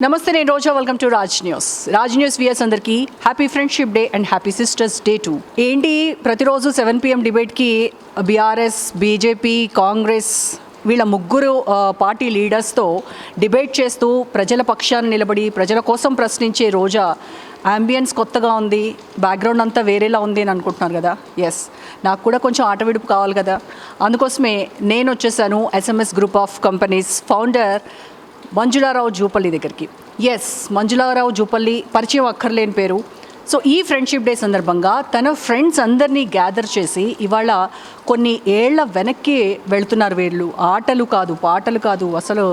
నమస్తే, నేను Roja. Welcome to Raj news viewers అందరికీ happy friendship day and happy sisters day too. ఏంటి ప్రతిరోజు 7 PM డిబేట్కి బీఆర్ఎస్, బీజేపీ, కాంగ్రెస్ వీళ్ళ ముగ్గురు పార్టీ లీడర్స్తో డిబేట్ చేస్తూ ప్రజల పక్షాన్ని నిలబడి ప్రజల కోసం ప్రశ్నించే రోజా అంబియన్స్ కొత్తగా ఉంది, బ్యాక్గ్రౌండ్ అంతా వేరేలా ఉంది అని అనుకుంటున్నారు కదా. ఎస్, నాకు కూడా కొంచెం ఆట విడుపు కావాలి కదా. అందుకోసమే నేను వచ్చేసాను SMS group of companies founder Manjula Rao Jupally దగ్గరికి. ఎస్, మంజులారావు జూపల్లి పరిచయం అక్కర్లేని పేరు. సో ఈ ఫ్రెండ్షిప్ డే సందర్భంగా తన ఫ్రెండ్స్ అందరినీ గ్యాదర్ చేసి ఇవాళ కొన్ని ఏళ్ల వెనక్కి వెళ్తున్నారు వీళ్ళు. ఆటలు కాదు, పాటలు కాదు, అసలు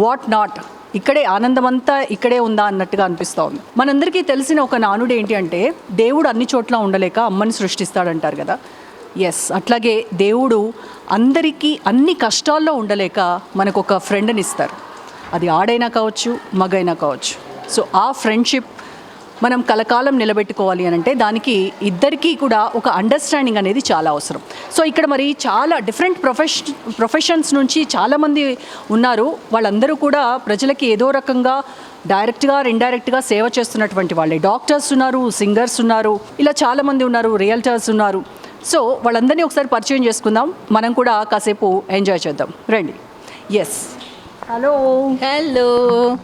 వాట్ నాట్, ఇక్కడే ఆనందమంతా ఇక్కడే ఉందా అన్నట్టుగా అనిపిస్తూ ఉంది. మనందరికీ తెలిసిన ఒక నానుడు ఏంటి అంటే, దేవుడు అన్ని చోట్ల ఉండలేక అమ్మని సృష్టిస్తాడంటారు కదా. ఎస్, అట్లాగే దేవుడు అందరికీ అన్ని కష్టాల్లో ఉండలేక మనకు ఒక ఫ్రెండ్ని ఇస్తారు. అది ఆడైనా కావచ్చు, మగైనా కావచ్చు. సో ఆ ఫ్రెండ్షిప్ మనం కలకాలం నిలబెట్టుకోవాలి అని అంటే దానికి ఇద్దరికీ కూడా ఒక అండర్స్టాండింగ్ అనేది చాలా అవసరం. సో ఇక్కడ మరి చాలా డిఫరెంట్ ప్రొఫెషన్స్ నుంచి చాలామంది ఉన్నారు. వాళ్ళందరూ కూడా ప్రజలకి ఏదో రకంగా డైరెక్ట్గా ఇండైరెక్ట్గా సేవ చేస్తున్నటువంటి వాళ్ళే. డాక్టర్స్ ఉన్నారు, సింగర్స్ ఉన్నారు, ఇలా చాలామంది ఉన్నారు, రియల్టర్స్ ఉన్నారు. సో వాళ్ళందరినీ ఒకసారి పరిచయం చేసుకుందాం, మనం కూడా కాసేపు ఎంజాయ్ చేద్దాం. రండి. ఎస్, హలో హలో,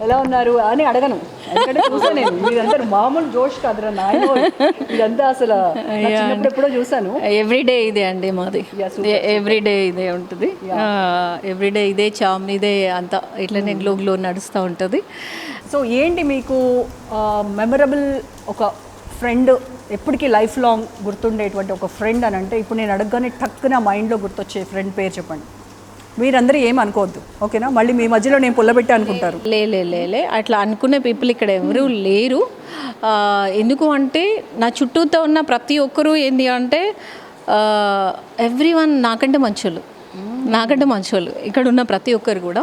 ఎలా ఉన్నారు అని అడగను, ఎందుకంటే చూసాను నేను. మీరందరూ మామూలు జోష్ కాదురా నాయన, ఇదంతా అసలు చిన్నప్పుడు ఎప్పుడో చూసాను. ఎవ్రీడే ఇదే అండి మాది. ఎవ్రీడే ఇదే ఉంటుంది, ఎవ్రీడే ఇదే చామ్, ఇదే అంతా ఇట్లనే గ్లో నడుస్తూ ఉంటుంది. సో ఏంటి మీకు మెమరబుల్ ఒక ఫ్రెండ్, ఎప్పటికీ లైఫ్ లాంగ్ గుర్తుండేటువంటి ఒక ఫ్రెండ్ అని అంటే, ఇప్పుడు నేను అడగగానే టక్కున మైండ్లో గుర్తొచ్చే ఫ్రెండ్ పేరు చెప్పండి. మీరందరూ ఏం అనుకోవద్దు, ఓకేనా? మళ్ళీ మీ మధ్యలో నేను పుల్లబెట్టి అనుకుంటారు. లే అట్లా అనుకునే పీపుల్ ఇక్కడ ఎవరు లేరు. ఎందుకు అంటే నా చుట్టూతో ఉన్న ప్రతి ఒక్కరూ ఏంటి అంటే ఎవ్రీవన్ నాకంటే మంచోళ్ళు ఇక్కడ ఉన్న ప్రతి ఒక్కరు కూడా.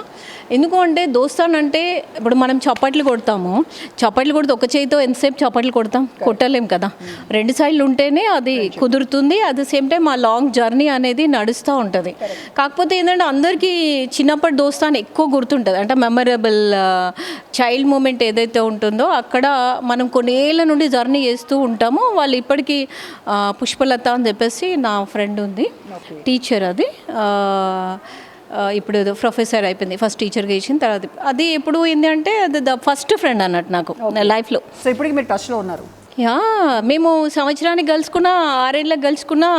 ఎందుకు అంటే దోస్తాన్ అంటే ఇప్పుడు మనం చప్పట్లు కొడితే ఒక చేతితో ఎంతసేపు చప్పట్లు కొట్టలేం కదా. 2 సైడ్లు ఉంటేనే అది కుదురుతుంది. అట్ ద సేమ్ టైం ఆ లాంగ్ జర్నీ అనేది నడుస్తూ ఉంటుంది. కాకపోతే ఏంటంటే అందరికీ చిన్నప్పటి దోస్తాన్ ఎక్కువ గుర్తుంటుంది. అంటే మెమరబుల్ చైల్డ్ మూమెంట్ ఏదైతే ఉంటుందో అక్కడ మనం కొన్ని ఏళ్ళ నుండి జర్నీ చేస్తూ ఉంటాము. వాళ్ళు ఇప్పటికీ పుష్పలత అని చెప్పేసి నా ఫ్రెండ్ ఉంది, టీచర్. అది ఇప్పుడు ప్రొఫెసర్ అయిపోయింది, ఫస్ట్ టీచర్గా చేసిన తర్వాత. అది ఎప్పుడు ఏంటి అంటే అది ద ఫస్ట్ ఫ్రెండ్ అన్నట్టు నాకు లైఫ్లో. సో ఇప్పటికి మీరు టచ్లో ఉన్నారు? మేము సంవత్సరానికి కలుసుకున్నా, 6 ఏళ్ళకి కలుసుకున్నా,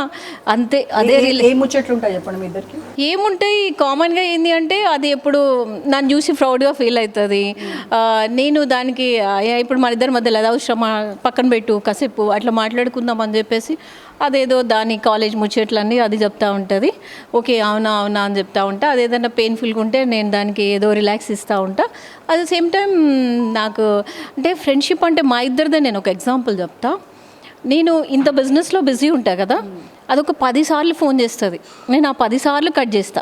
అంతే. అదే ఏ ముచ్చట్లు ఉంటాయి చెప్పండి మీ ఇద్దరికి? ఏముంటాయి కామన్గా ఏంటి అంటే అది ఎప్పుడు నన్ను చూసి ప్రౌడ్గా ఫీల్ అవుతుంది. నేను దానికి ఇప్పుడు మన ఇద్దరి మధ్యలో అది అవసరమా, పక్కన పెట్టు కాసేపు అట్లా మాట్లాడుకుందాం అని చెప్పేసి అదేదో దాని కాలేజ్ ముచ్చట్లన్నీ అది చెప్తా ఉంటుంది. ఓకే, అవునా అని చెప్తా ఉంటా. అదేదన్నా పెయిన్ఫుల్గా ఉంటే నేను దానికి ఏదో రిలాక్స్ ఇస్తూ ఉంటా. అట్ ద సేమ్ టైం నాకు అంటే ఫ్రెండ్షిప్ అంటే మా ఇద్దరిదే. నేను ఒక ఎగ్జాంపుల్ చెప్తా. నేను ఇంత బిజినెస్లో బిజీ ఉంటా కదా, అదొక 10 సార్లు ఫోన్ చేస్తుంది, నేను ఆ 10 సార్లు కట్ చేస్తా.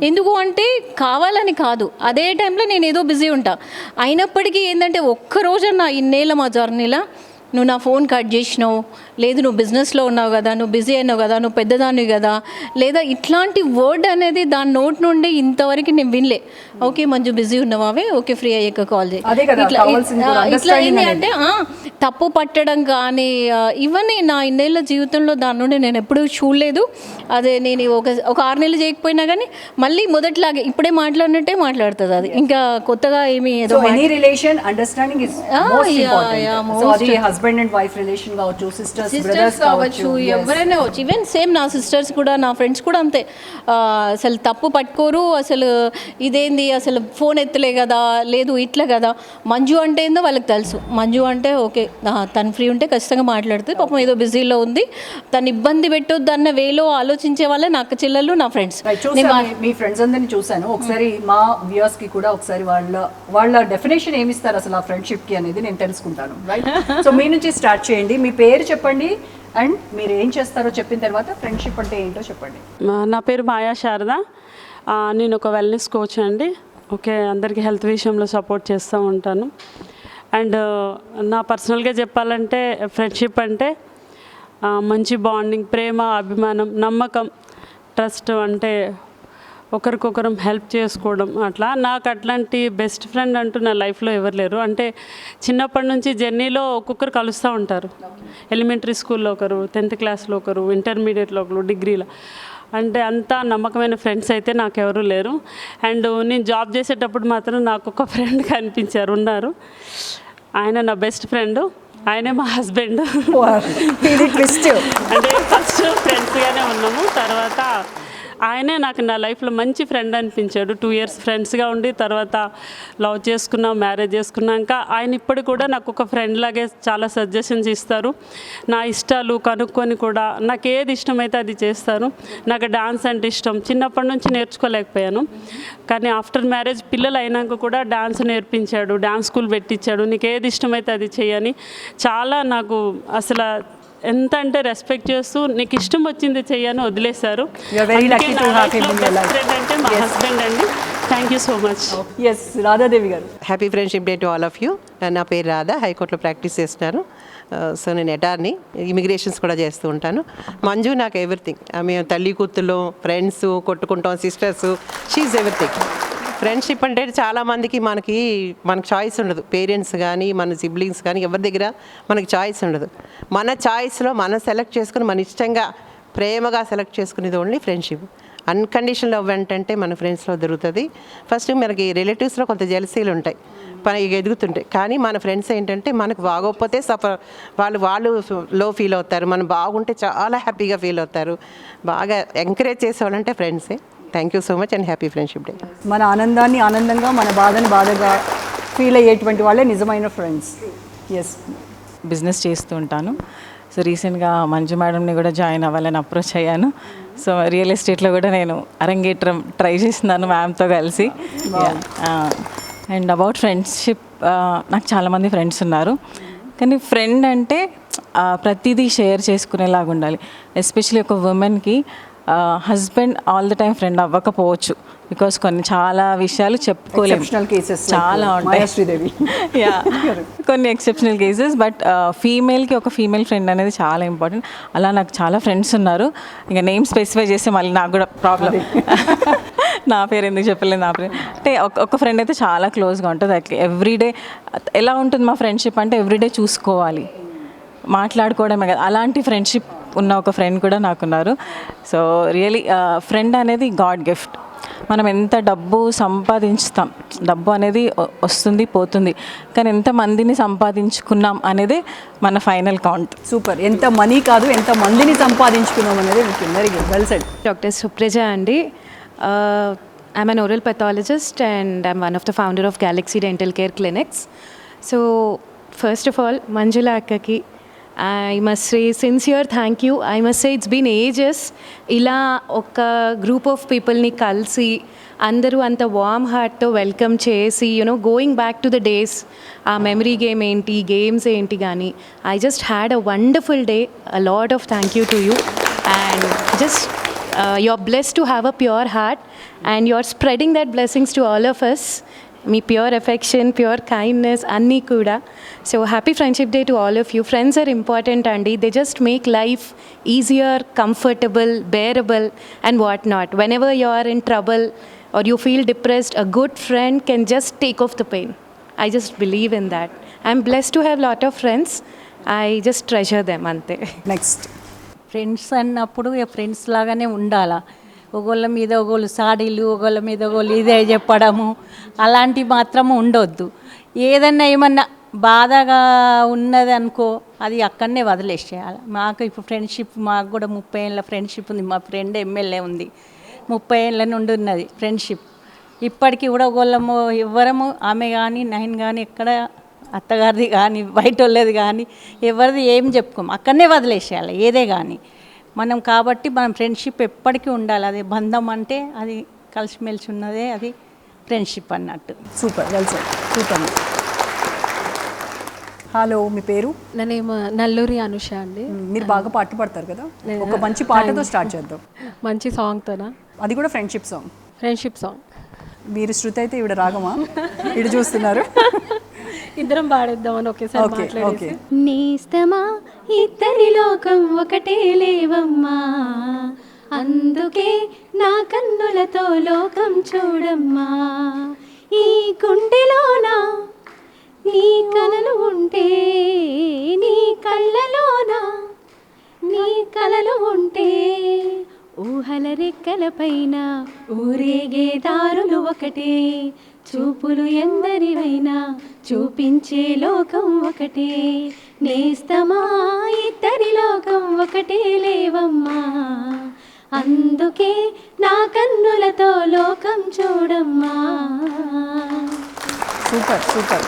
ఎందుకు అంటే కావాలని కాదు, అదే టైంలో నేను ఏదో బిజీ ఉంటా. అయినప్పటికీ ఏంటంటే ఒక్కరోజన్నా ఇన్నేళ్ళ మా జర్నీలో నువ్వు నా ఫోన్ కట్ చేసినావు, లేదు నువ్వు బిజినెస్లో ఉన్నావు కదా, నువ్వు బిజీ అయినావు కదా, నువ్వు పెద్దదానివి కదా, లేదా ఇట్లాంటి వర్డ్ అనేది దాని నోట్ నుండి ఇంతవరకు నేను వినలే. ఓకే మంచి బిజీ ఉన్నావే, ఓకే ఫ్రీ అయ్యాక కాల్ చేయి. ఇట్లా ఏంటి అంటే తప్పు పట్టడం కానీ ఇవన్నీ నా ఇన్నేళ్ళ జీవితంలో దాని నుండి నేను ఎప్పుడూ చూడలేదు. అదే నేను ఒక 6 నెలలు చేయకపోయినా కానీ మళ్ళీ మొదట్లాగే ఇప్పుడే మాట్లాడినట్టే మాట్లాడుతుంది. అది ఇంకా కొత్తగా ఏమి ఏదో హస్బెండ్ అండ్ వైఫ్ రిలేషన్ కావచ్చు, సిస్టర్స్ కావచ్చు, ఎవరైనా కావచ్చు. ఈవెన్ సేమ్ నా సిస్టర్స్ కూడా, నా ఫ్రెండ్స్ కూడా అంతే. అసలు తప్పు పట్టుకోరు. అసలు ఇదేంది, అసలు ఫోన్ ఎత్తలే కదా, లేదు ఇట్లా కదా. మంజు అంటే ఏందో వాళ్ళకి తెలుసు. మంజు అంటే ఓకే తను ఫ్రీ ఉంటే ఖచ్చితంగా మాట్లాడుతుంది. పాపం ఏదో బిజీలో ఉంది, తను ఇబ్బంది పెట్టొద్దు అన్న వేలో ఆలోచించే వాళ్ళే నా అక్క చెల్లెళ్ళు, నా ఫ్రెండ్స్. మీ ఫ్రెండ్స్ అందరినీ చూసాను. ఒకసారి మా వ్యూవర్స్ కి కూడా ఒకసారి వాళ్ళ డెఫినేషన్ ఏమిస్తారు అసలు ఆ ఫ్రెండ్షిప్ కి అనేది నేను తెలుసుకుంటాను. రైట్, సో మీ నుంచి స్టార్ట్ చేయండి. మీ పేరు చెప్పండి అండ్ మీరు ఏం చేస్తారో చెప్పిన తర్వాత ఫ్రెండ్షిప్ అంటే ఏంటో చెప్పండి. నా పేరు మాయా శారద. నేను ఒక వెల్నెస్ కోచ్ అండి. ఓకే, అందరికీ హెల్త్ విషయంలో సపోర్ట్ చేస్తూ ఉంటాను. అండ్ నా పర్సనల్గా చెప్పాలంటే ఫ్రెండ్షిప్ అంటే మంచి బాండింగ్, ప్రేమ, అభిమానం, నమ్మకం, ట్రస్ట్. అంటే ఒకరికొకరం హెల్ప్ చేసుకోవడం అట్లా. నాకు అట్లాంటి బెస్ట్ ఫ్రెండ్ అంటూ నా లైఫ్లో ఎవరు లేరు. అంటే చిన్నప్పటి నుంచి జర్నీలో ఒక్కొక్కరు కలుస్తూ ఉంటారు. ఎలిమెంటరీ స్కూల్లో ఒకరు, 10th క్లాస్లో ఒకరు, ఇంటర్మీడియట్లో ఒకరు, డిగ్రీలో. అంటే అంత నమ్మకమైన ఫ్రెండ్స్ అయితే నాకెవరూ లేరు. అండ్ నేను జాబ్ చేసేటప్పుడు మాత్రం నాకు ఒక ఫ్రెండ్ కనిపించారు, ఉన్నారు. ఆయన నా బెస్ట్ ఫ్రెండ్, ఆయనే మా హస్బెండ్. అంటే ఫస్ట్ ఫ్రెండ్స్గానే ఉన్నాము, తర్వాత ఆయనే నాకు నా లైఫ్లో మంచి ఫ్రెండ్ అనిపించాడు. 2 years ఫ్రెండ్స్గా ఉండి తర్వాత లవ్ చేసుకున్నాం, మ్యారేజ్ చేసుకున్నాక ఆయన ఇప్పుడు కూడా నాకు ఒక ఫ్రెండ్ లాగే చాలా సజెషన్స్ ఇస్తారు. నా ఇష్టాలు కనుక్కొని కూడా నాకు ఏది ఇష్టమైతే అది చేస్తారు. నాకు డాన్స్ అంటే ఇష్టం, చిన్నప్పటి నుంచి నేర్చుకోలేకపోయాను. కానీ ఆఫ్టర్ మ్యారేజ్ పిల్లలు అయినాక కూడా డాన్స్ నేర్పించాడు, డాన్స్ స్కూల్ పెట్టించాడు. నీకు ఏది ఇష్టమైతే అది చేయని చాలా నాకు అసలు ఎంత అంటే రెస్పెక్ట్ చేస్తూ నీకు ఇష్టం వచ్చింది చెయ్యని వదిలేశారు. అంటే మా హస్బెండ్ అండి. Thank you so much. Yes, Radha Devi గారు. Happy friendship day to all of you. నా పేరు రాధా, హైకోర్టులో ప్రాక్టీస్ చేస్తున్నాను. సో నేను అటార్నీ, ఇమిగ్రేషన్స్ కూడా చేస్తూ ఉంటాను. మంజు నాకు ఎవ్రీథింగ్. మేము తల్లి కూతుళ్ళు, ఫ్రెండ్స్, కొట్టుకుంటాం, సిస్టర్స్, షీఈ్ ఎవ్రీథింగ్. ఫ్రెండ్షిప్ అంటే చాలామందికి మనకు చాయిస్ ఉండదు. పేరెంట్స్ కానీ మన సిబ్లింగ్స్ కానీ ఎవరి దగ్గర మనకి చాయిస్ ఉండదు. మన చాయిస్లో మనం సెలెక్ట్ చేసుకుని మన ఇష్టంగా ప్రేమగా సెలెక్ట్ చేసుకునేది ఓన్లీ ఫ్రెండ్షిప్. అన్కండిషనల్ లవ్ అంటే మన ఫ్రెండ్స్లో దొరుకుతుంది. ఫస్ట్ మనకి రిలేటివ్స్లో కొంత జెలసీలు ఉంటాయి, మనకి ఎదుగుతుంటాయి. కానీ మన ఫ్రెండ్స్ ఏంటంటే మనకు బాగోకపోతే వాళ్ళు లో ఫీల్ అవుతారు, మనం బాగుంటే చాలా హ్యాపీగా ఫీల్ అవుతారు. బాగా ఎంకరేజ్ చేసేవాళ్ళంటే ఫ్రెండ్సే. Thank you so much and happy friendship day. మన ఆనందాన్ని ఆనందంగా, మన బాధని బాధగా ఫీల్ అయ్యేటువంటి వాళ్ళే నిజమైన ఫ్రెండ్స్. ఎస్. బిజినెస్ చేస్తూ ఉంటాను. సో రీసెంట్గా మంజు మేడంని కూడా జాయిన్ అవ్వాలని అప్రోచ్ అయ్యాను. సో రియల్ ఎస్టేట్లో కూడా నేను అరంగేట్రం ట్రై చేస్తున్నాను మ్యామ్తో కలిసి. అండ్ అబౌట్ ఫ్రెండ్షిప్, నాకు చాలామంది ఫ్రెండ్స్ ఉన్నారు. కానీ ఫ్రెండ్ అంటే ప్రతిదీ షేర్ చేసుకునేలాగా ఉండాలి. ఎస్పెషలీ ఒక ఉమెన్కి husband all the time friend అవ్వకపోవచ్చు, బికాస్ కొన్ని చాలా విషయాలు చెప్పుకోలేము, చాలా ఉంటాయి. యా, కొన్ని ఎక్సెప్షనల్ కేసెస్. బట్ ఫీమేల్కి ఒక ఫీమేల్ ఫ్రెండ్ అనేది చాలా ఇంపార్టెంట్. అలా నాకు చాలా ఫ్రెండ్స్ ఉన్నారు. ఇంకా నేమ్ స్పెసిఫై చేస్తే మళ్ళీ నాకు కూడా ప్రాబ్లం. నా పేరు ఎందుకు చెప్పలేదు, నా పేరు అంటే ఒక ఫ్రెండ్ అయితే చాలా క్లోజ్గా ఉంటుంది. అట్లా ఎవ్రీడే ఎలా ఉంటుంది మా ఫ్రెండ్షిప్ అంటే ఎవ్రీడే చూసుకోవాలి, మాట్లాడుకోవడమే కదా. అలాంటి ఫ్రెండ్షిప్ ఉన్న ఒక ఫ్రెండ్ కూడా నాకున్నారు. సో రియలీ ఫ్రెండ్ అనేది గాడ్ గిఫ్ట్. మనం ఎంత డబ్బు సంపాదించుతాం, డబ్బు అనేది వస్తుంది పోతుంది, కానీ ఎంత మందిని సంపాదించుకున్నాం అనేది మన ఫైనల్ కౌంట్. సూపర్. ఎంత మనీ కాదు, ఎంత మందిని సంపాదించుకున్నాం అనేది very good, well said. Doctor Supraja అండి. I'm an oral pathologist and I'm one of the founder of Galaxy Dental Care Clinics. So first of all, Manjula akkaki I must say sincere thank you. I must say it's been ages ఇలా ఒక group of పీపుల్ని కలిసి అందరూ అంత warm హార్ట్తో welcome చేసి going back to the days, ఆ memory game ఏంటి, గేమ్స్ ఏంటి కానీ I just had a wonderful day. A lot of thank you to you and just you are blessed to have a pure heart and you are spreading that blessings to all of us. మీ pure affection, pure kindness అన్నీ కూడా. So happy friendship day to all of you. Friends are important అండి. They just make life easier, comfortable, bearable and what not. Whenever you are in trouble or you feel depressed, a good friend can just take off the pain. I just believe in that. I'm blessed to have lot of friends. I just treasure them ante. Next. Friends అన్నప్పుడు friends లాగానే ఉండాలా. ఒకళ్ళ మీద ఒకళ్ళు సాడీలు, ఒకళ్ళ మీద ఒకళ్ళు ఇదే చెప్పడము అలాంటివి మాత్రము ఉండొద్దు. ఏదన్నా ఏమన్నా బాధగా ఉన్నది అనుకో, అది అక్కడనే వదిలేసేయాలి. మాకు ఇప్పుడు ఫ్రెండ్షిప్, మాకు కూడా 30 ఏళ్ళ ఫ్రెండ్షిప్ ఉంది. మా ఫ్రెండ్ ఎమ్మెల్యే ఉంది, 30 ఏళ్ళ నుండి ఉన్నది ఫ్రెండ్షిప్. ఇప్పటికీ కూడా ఒకళ్ళము ఎవ్వరము, ఆమె కానీ నేను కానీ ఎక్కడ అత్తగారిది కానీ బయట వాళ్ళది కానీ ఎవరిది ఏం చెప్పుకోము, అక్కడనే వదిలేసేయాలి ఏదే కానీ మనం. కాబట్టి మనం ఫ్రెండ్షిప్ ఎప్పటికీ ఉండాలి. అది బంధం అంటే అది కలిసిమెలిసి ఉన్నదే అది ఫ్రెండ్షిప్ అన్నట్టు. Super, well said, super. Hello, మీ పేరు? నా నేమ్ నల్లూరి అనుష అండి. మీరు బాగా పాటలు పాడతారు కదా, ఒక మంచి పాటతో స్టార్ట్ చేద్దాం. మంచి సాంగ్తోనా? అది కూడా ఫ్రెండ్షిప్ సాంగ్. Friendship song. మీరు శృతి అయితే ఈవిడ రాగమా? ఇటు చూస్తున్నారు. ఇద్దరం పాడేద్దామని ఒకేసారి మాట్లాడేసి. నేస్తమా ఇద్దరి లోకం ఒకటే లేవమ్మా, అందుకే నా కన్నులతో లోకం చూడమ్మా. ఈ గుండెలోన నీ కలలు ఉంటే, నీ కళ్ళలోన నీ కలలు ఉంటే, ఊహల రెక్కలపైన ఊరేగే దారులు ఒకటే, చూపులు ఎందరివైనా చూపించే లోకం ఒకటే, నేస్తమా ఇద్దరి లోకం ఒకటే లేవమ్మా. అందుకే నా కన్నులతో లోకం చూడమ్మా. సూపర్ సూపర్,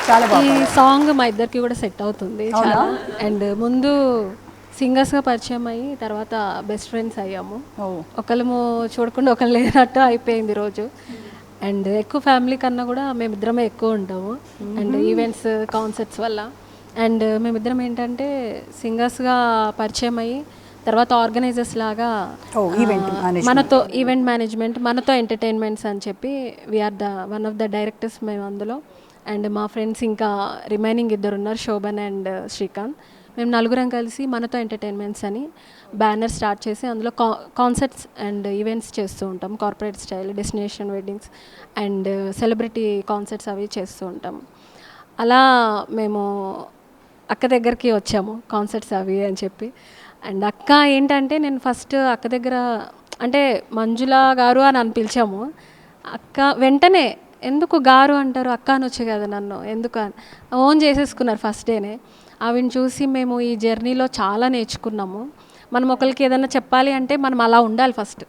చాలా ఈ బాగా. సాంగ్ మా ఇద్దరికి కూడా సెట్ అవుతుంది చాలా. అండ్ ముందు సింగర్స్గా పరిచయం అయ్యి తర్వాత బెస్ట్ ఫ్రెండ్స్ అయ్యాము. ఒకళ్ళము చూడకుండా ఒకళ్ళు లేనట్టు అయిపోయింది రోజు. అండ్ ఎక్కువ ఫ్యామిలీ కన్నా కూడా మేమిద్దరమే ఎక్కువ ఉంటాము. అండ్ ఈవెంట్స్ కాన్సర్ట్స్ వల్ల. అండ్ మేమిద్దరం ఏంటంటే సింగర్స్గా పరిచయం అయ్యి తర్వాత ఆర్గనైజర్స్ లాగా మనతో ఈవెంట్ మేనేజ్మెంట్, మనతో ఎంటర్టైన్మెంట్స్ అని చెప్పి we are the one of the directors మేము అందులో. అండ్ మా ఫ్రెండ్స్ ఇంకా రిమైనింగ్ ఇద్దరు ఉన్నారు, శోభన్ అండ్ శ్రీకాంత్. మేము నలుగురం కలిసి మనతో ఎంటర్టైన్మెంట్స్ అని బ్యానర్ స్టార్ట్ చేసి అందులో కాన్సర్ట్స్ అండ్ ఈవెంట్స్ చేస్తూ ఉంటాం. Corporate style, destination weddings and celebrity concerts అవి చేస్తూ ఉంటాం. అలా మేము అక్క దగ్గరికి వచ్చాము కాన్సర్ట్స్ అవి అని చెప్పి. అండ్ అక్క ఏంటంటే నేను ఫస్ట్ అక్క దగ్గర అంటే మంజుల గారు అని పిలిచాము. అక్క వెంటనే ఎందుకు గారు అంటారు, అక్క అనొచ్చు కదా నన్ను ఎందుకు అని ఓన్ చేసేసుకున్నారు ఫస్ట్ డేనే. ఆవిని చూసి మేము ఈ జర్నీలో చాలా నేర్చుకున్నాము. మనం ఒకరికి ఏదైనా చెప్పాలి అంటే మనం అలా ఉండాలి ఫస్ట్,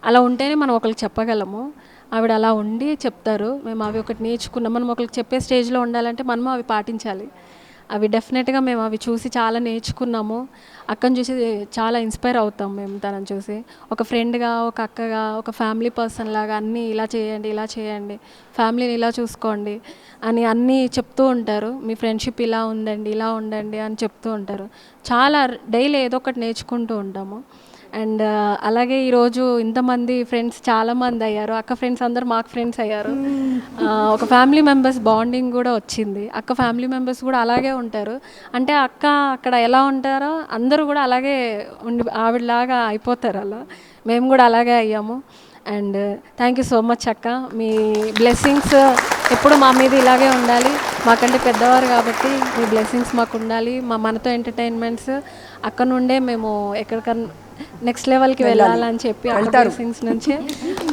అలా ఉంటేనే మనం ఒకరికి చెప్పగలము. ఆవిడ అలా ఉండి చెప్తారు. మేము అవి ఒకటి నేర్చుకున్నాం. మనం ఒకరికి చెప్పే స్టేజ్లో ఉండాలంటే మనము అవి పాటించాలి. అవి డెఫినెట్గా మేము అవి చూసి చాలా నేర్చుకున్నాము. అక్కను చూసి చాలా ఇన్స్పైర్ అవుతాం మేము తనని చూసి. ఒక ఫ్రెండ్గా, ఒక అక్కగా, ఒక ఫ్యామిలీ పర్సన్ లాగా అన్నీ ఇలా చేయండి, ఇలా చేయండి, ఫ్యామిలీని ఇలా చూసుకోండి అని అన్నీ చెప్తూ ఉంటారు. మీ ఫ్రెండ్షిప్ ఇలా ఉందండి, ఇలా ఉండండి అని చెప్తూ ఉంటారు. చాలా డైలీ ఏదో ఒకటి నేర్చుకుంటూ ఉంటాము. అండ్ అలాగే ఈరోజు ఇంతమంది ఫ్రెండ్స్ చాలామంది అయ్యారు. అక్క ఫ్రెండ్స్ అందరూ మాకు ఫ్రెండ్స్ అయ్యారు. ఒక ఫ్యామిలీ మెంబర్స్ బాండింగ్ కూడా వచ్చింది. అక్క ఫ్యామిలీ మెంబర్స్ కూడా అలాగే ఉంటారు. అంటే అక్క అక్కడ ఎలా ఉంటారో అందరూ కూడా అలాగే ఉండి ఆవిడలాగా అయిపోతారు. అలా మేము కూడా అలాగే అయ్యాము. And thank you so much అక్క. మీ బ్లెస్సింగ్స్ ఎప్పుడు మా మీద ఇలాగే ఉండాలి. మాకంటే పెద్దవారు కాబట్టి మీ బ్లెస్సింగ్స్ మాకు ఉండాలి. మనతో ఎంటర్టైన్మెంట్స్ అక్కడ నుండే మేము ఎక్కడికన్నా నెక్స్ట్ లెవెల్కి వెళ్ళాలని చెప్పి బ్లెస్సింగ్స్ నుంచి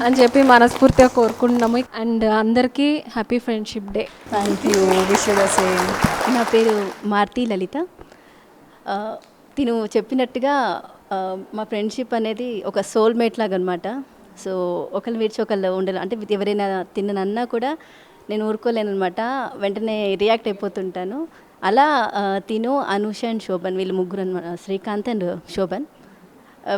అని చెప్పి మనస్ఫూర్తిగా కోరుకుంటున్నాము. అండ్ అందరికీ happy friendship day. Thank you. Wish you the same. నా పేరు మారుతి లలిత. తిను చెప్పినట్టుగా మా ఫ్రెండ్షిప్ అనేది ఒక సోల్మేట్ లాగా అనమాట. సో ఒకళ్ళు విడిచి ఒకళ్ళు ఉండాలి అంటే ఎవరైనా తిన్ననన్నా కూడా నేను ఊరుకోలేను అనమాట, వెంటనే రియాక్ట్ అయిపోతుంటాను. అలా తిను, అనూష అండ్ శోభన్ వీళ్ళు ముగ్గురు అనమాట, శ్రీకాంత్ అండ్ శోభన్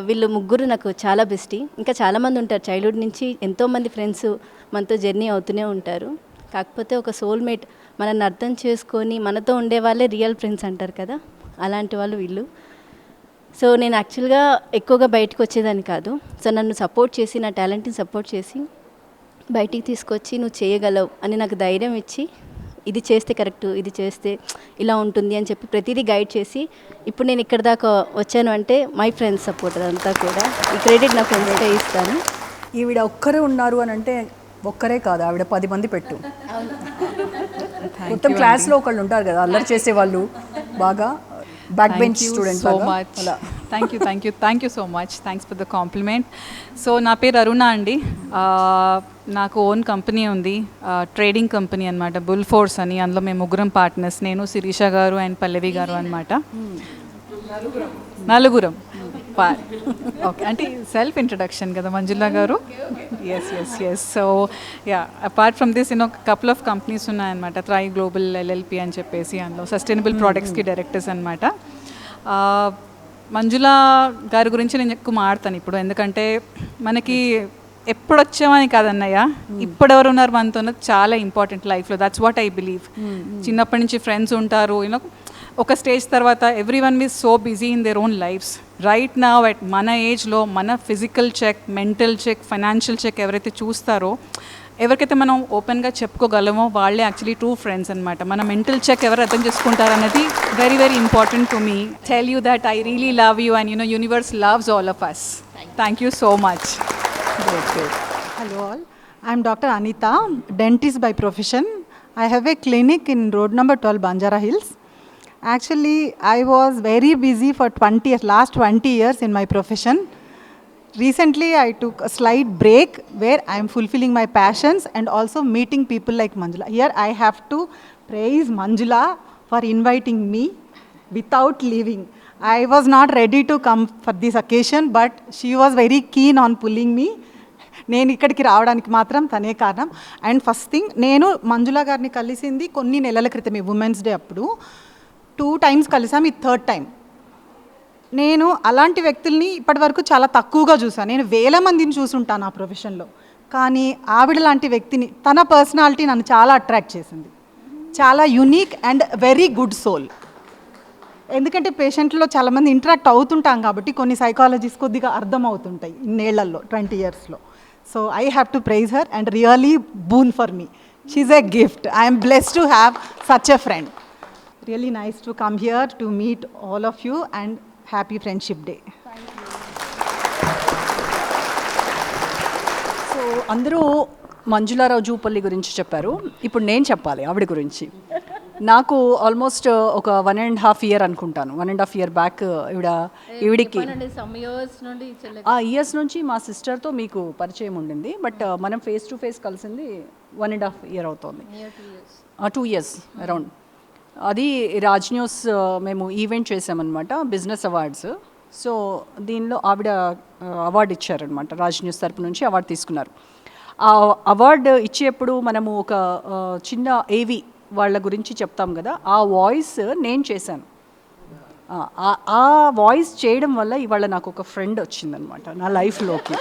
వీళ్ళు ముగ్గురు నాకు చాలా బెస్టీ. ఇంకా చాలామంది ఉంటారు చైల్డ్హుడ్ నుంచి, ఎంతోమంది ఫ్రెండ్స్ మనతో జర్నీ అవుతూనే ఉంటారు. కాకపోతే ఒక సోల్మేట్ మనల్ని అర్థం చేసుకొని మనతో ఉండే వాళ్ళే రియల్ ఫ్రెండ్స్ అంటారు కదా, అలాంటి వాళ్ళు వీళ్ళు. సో నేను యాక్చువల్గా ఎక్కువగా బయటకు వచ్చేదాన్ని కాదు. సో నన్ను సపోర్ట్ చేసి, నా టాలెంట్ని సపోర్ట్ చేసి బయటికి తీసుకొచ్చి నువ్వు చేయగలవు అని నాకు ధైర్యం ఇచ్చి, ఇది చేస్తే కరెక్ట్, ఇది చేస్తే ఇలా ఉంటుంది అని చెప్పి ప్రతిదీ గైడ్ చేసి ఇప్పుడు నేను ఇక్కడ దాకా వచ్చాను అంటే మై ఫ్రెండ్స్ సపోర్ట్. అదంతా కూడా ఈ క్రెడిట్ నా ఫ్రెండ్స్కే ఇస్తాను. ఈవిడ ఒక్కరే ఉన్నారు అని అంటే ఒక్కరే కాదు, ఆవిడ 10 మంది పెట్టు. మొత్తం క్లాస్లో ఒకళ్ళు ఉంటారు కదా అల్లరి చేసేవాళ్ళు, బాగా back bench student. So much thank you so much. Thanks for the complement. So నా పేరు అరుణ అండి. నాకు ఓన్ కంపెనీ ఉంది, ట్రేడింగ్ కంపెనీ అనమాట, బుల్ ఫోర్స్ అని. అందులో మేము ముగ్గురం పార్ట్నర్స్, నేను, శిరీష గారు అండ్ పల్లవి గారు అనమాట. నలుగురం. ఓకే, అంటే సెల్ఫ్ ఇంట్రడక్షన్ కదా మంజులా గారు. Yes. So ya, apart from this couple of companies ఉన్నాయన్నమాట. త్రై గ్లోబల్ LLP అని చెప్పేసి, అందులో సస్టైనబుల్ ప్రోడక్ట్స్కి డైరెక్టర్స్ అనమాట. మంజులా గారి గురించి నేను ఎక్కువ మాడతాను ఇప్పుడు, ఎందుకంటే మనకి ఎప్పుడు వచ్చామని కాదన్నయ్య, ఇప్పుడెవరు ఉన్నారు మనతో ఉన్నది చాలా ఇంపార్టెంట్ లైఫ్లో. That's what I believe. చిన్నప్పటి నుంచి ఫ్రెండ్స్ ఉంటారు, ఒక స్టేజ్ తర్వాత everyone is so busy in their own lives. Right నా అట్ మన ఏజ్లో మన physical check, mental check, financial check ఎవరైతే చూస్తారో ఎవరికైతే మనం ఓపెన్గా చెప్పుకోగలమో వాళ్ళే యాక్చువల్లీ ట్రూ ఫ్రెండ్స్ అనమాట. మన మెంటల్ చెక్ ఎవరు అర్థం చేసుకుంటారు అనేది very very important to me. Tell you that I really love you and universe loves all of us. Thank you so much. Hello all, I am Dr. Anita, dentist by profession. I have a clinic in road number 12 Banjara Hills. Actually, I was very busy for last 20 years in my profession. Recently, I took a slight break where I am fulfilling my passions and also meeting people like Manjula. Here I have to praise Manjula for inviting me without leaving. I was not ready to come for this occasion, but she was very keen on pulling me. నేను ఇక్కడికి రావడానికి మాత్రం తనే కారణం. And first thing, నేను మంజుల గారిని కలిసింది కొన్ని నెలల క్రితమే, ఉమెన్స్ డే అప్పుడు 2 times కలిసాం, ఇది 3rd time. నేను అలాంటి వ్యక్తుల్ని ఇప్పటివరకు చాలా తక్కువగా చూసాను. నేను వేల మందిని చూసుంటాను ఆ ప్రొఫెషన్లో, కానీ ఆవిడ లాంటి వ్యక్తిని, తన పర్సనాలిటీ నన్ను చాలా అట్రాక్ట్ చేసింది. చాలా unique and very good soul. ఎందుకంటే పేషెంట్లో చాలామంది ఇంటరాక్ట్ అవుతుంటాం కాబట్టి కొన్ని సైకాలజీస్ కొద్దిగా అర్థం అవుతుంటాయి ఇన్నేళ్లలో 20 yearsలో. So I have to praise her and really boon for me. She's a gift. I am blessed to have such a friend. Really nice to come here to meet all of you and happy Friendship Day. So అందరూ మంజులారావు జూపల్లి గురించి చెప్పారు. ఇప్పుడు నేను చెప్పాలి ఆవిడ గురించి. నాకు almost ఒక 1.5 year అనుకుంటాను, 1.5 year బ్యాక్ ఈవిడికి ఆ ఇయర్స్ నుంచి మా సిస్టర్తో మీకు పరిచయం ఉండింది. బట్ మనం ఫేస్ టు ఫేస్ కలిసింది 1.5 year అవుతుంది, 2 years అరౌండ్. అది రాజ్ న్యూస్ మేము ఈవెంట్ చేసామన్నమాట, బిజినెస్ అవార్డ్స్. సో దీనిలో ఆవిడ అవార్డు ఇచ్చారనమాట, రాజ్ న్యూస్ తరపు నుంచి అవార్డు తీసుకున్నారు. ఆ అవార్డు ఇచ్చేప్పుడు మనము ఒక చిన్న ఏవి వాళ్ళ గురించి చెప్తాం కదా, ఆ వాయిస్ నేను చేశాను. ఆ వాయిస్ చేయడం వల్ల ఇవాళ నాకు ఒక ఫ్రెండ్ వచ్చిందనమాట నా లైఫ్లోకి.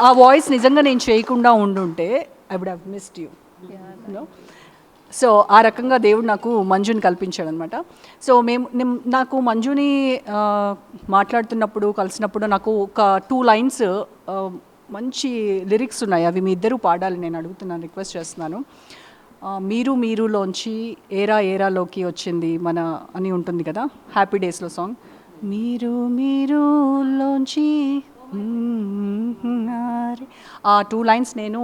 ఆ వాయిస్ నిజంగా నేను చేయకుండా ఉండుంటే I would have missed you no. So ఆ రకంగా దేవుడు నాకు మంజుని కల్పించాడు అనమాట. సో నాకు మంజుని మాట్లాడుతున్నప్పుడు కలిసినప్పుడు నాకు ఒక 2 lines మంచి లిరిక్స్ ఉన్నాయి, అవి మీ ఇద్దరు పాడాలి నేను అడుగుతున్నాను, రిక్వెస్ట్ చేస్తున్నాను. మీరు మీరులోంచి ఏరా ఏరాలోకి వచ్చింది మన అని ఉంటుంది కదా హ్యాపీ డేస్లో సాంగ్. మీరు మీరులోంచి ఆ 2 lines నేను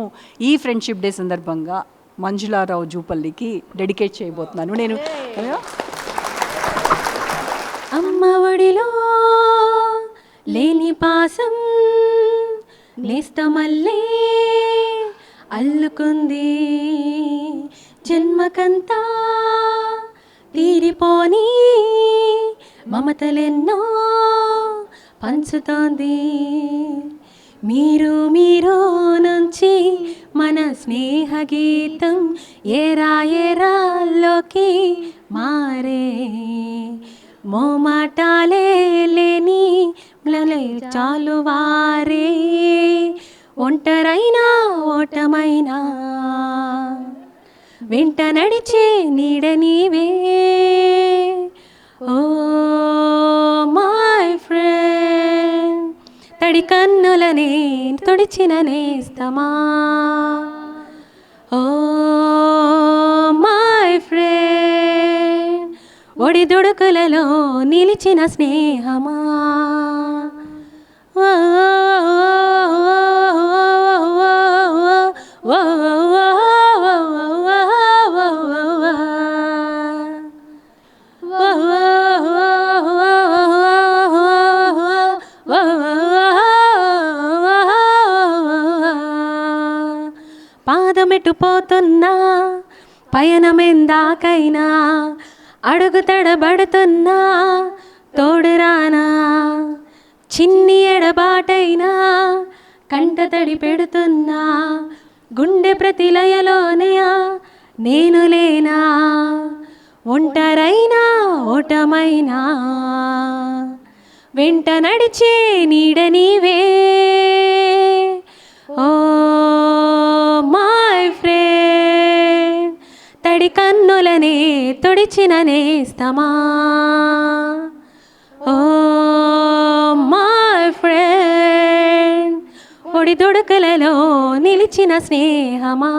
ఈ ఫ్రెండ్షిప్ డే సందర్భంగా మంజులారావు జూపల్లికి డెడికేట్ చేయబోతున్నాను. నేను అమ్మ ఒడిలో లేని పాసం నేస్తమల్లే అల్లుకుంది, జన్మకంతా తీరిపోని మమతలెన్నో పంచుతోంది. మీరు నుంచి మన స్నేహ గీతం ఏరా ఏరాల్లోకి మారే, మోమాటాలే లేని చాలు వారే, ఒంటరైనా ఓటమైనా వెంట నడిచే నీడ నీవే. ఓ మై ఫ్రెండ్, తడి కన్నులనే తుడిచిన నేస్తమా. ఓ మై ఫ్రెండ్, ఒడిదుడుకులలో నిలిచిన స్నేహమా. పాదమెట్టుపోతున్నా పయనమెందాకైనా, అడుగు తడబడుతున్నా తోడురానా, చిన్ని ఎడబాటైనా కంట తడి పెడుతున్నా, గుండె ప్రతిలయలోనే నేను లేనా, ఒంటరైనా ఓటమైనా వెంట నడిచే నీడ నీవే. ఓ మై ఫ్రెండ్, తడి కన్నులనే తుడిచిన నేస్తమా. ఓ మై ఫ్రెండ్, ఒడిదొడుకలలో నిలిచిన స్నేహమా.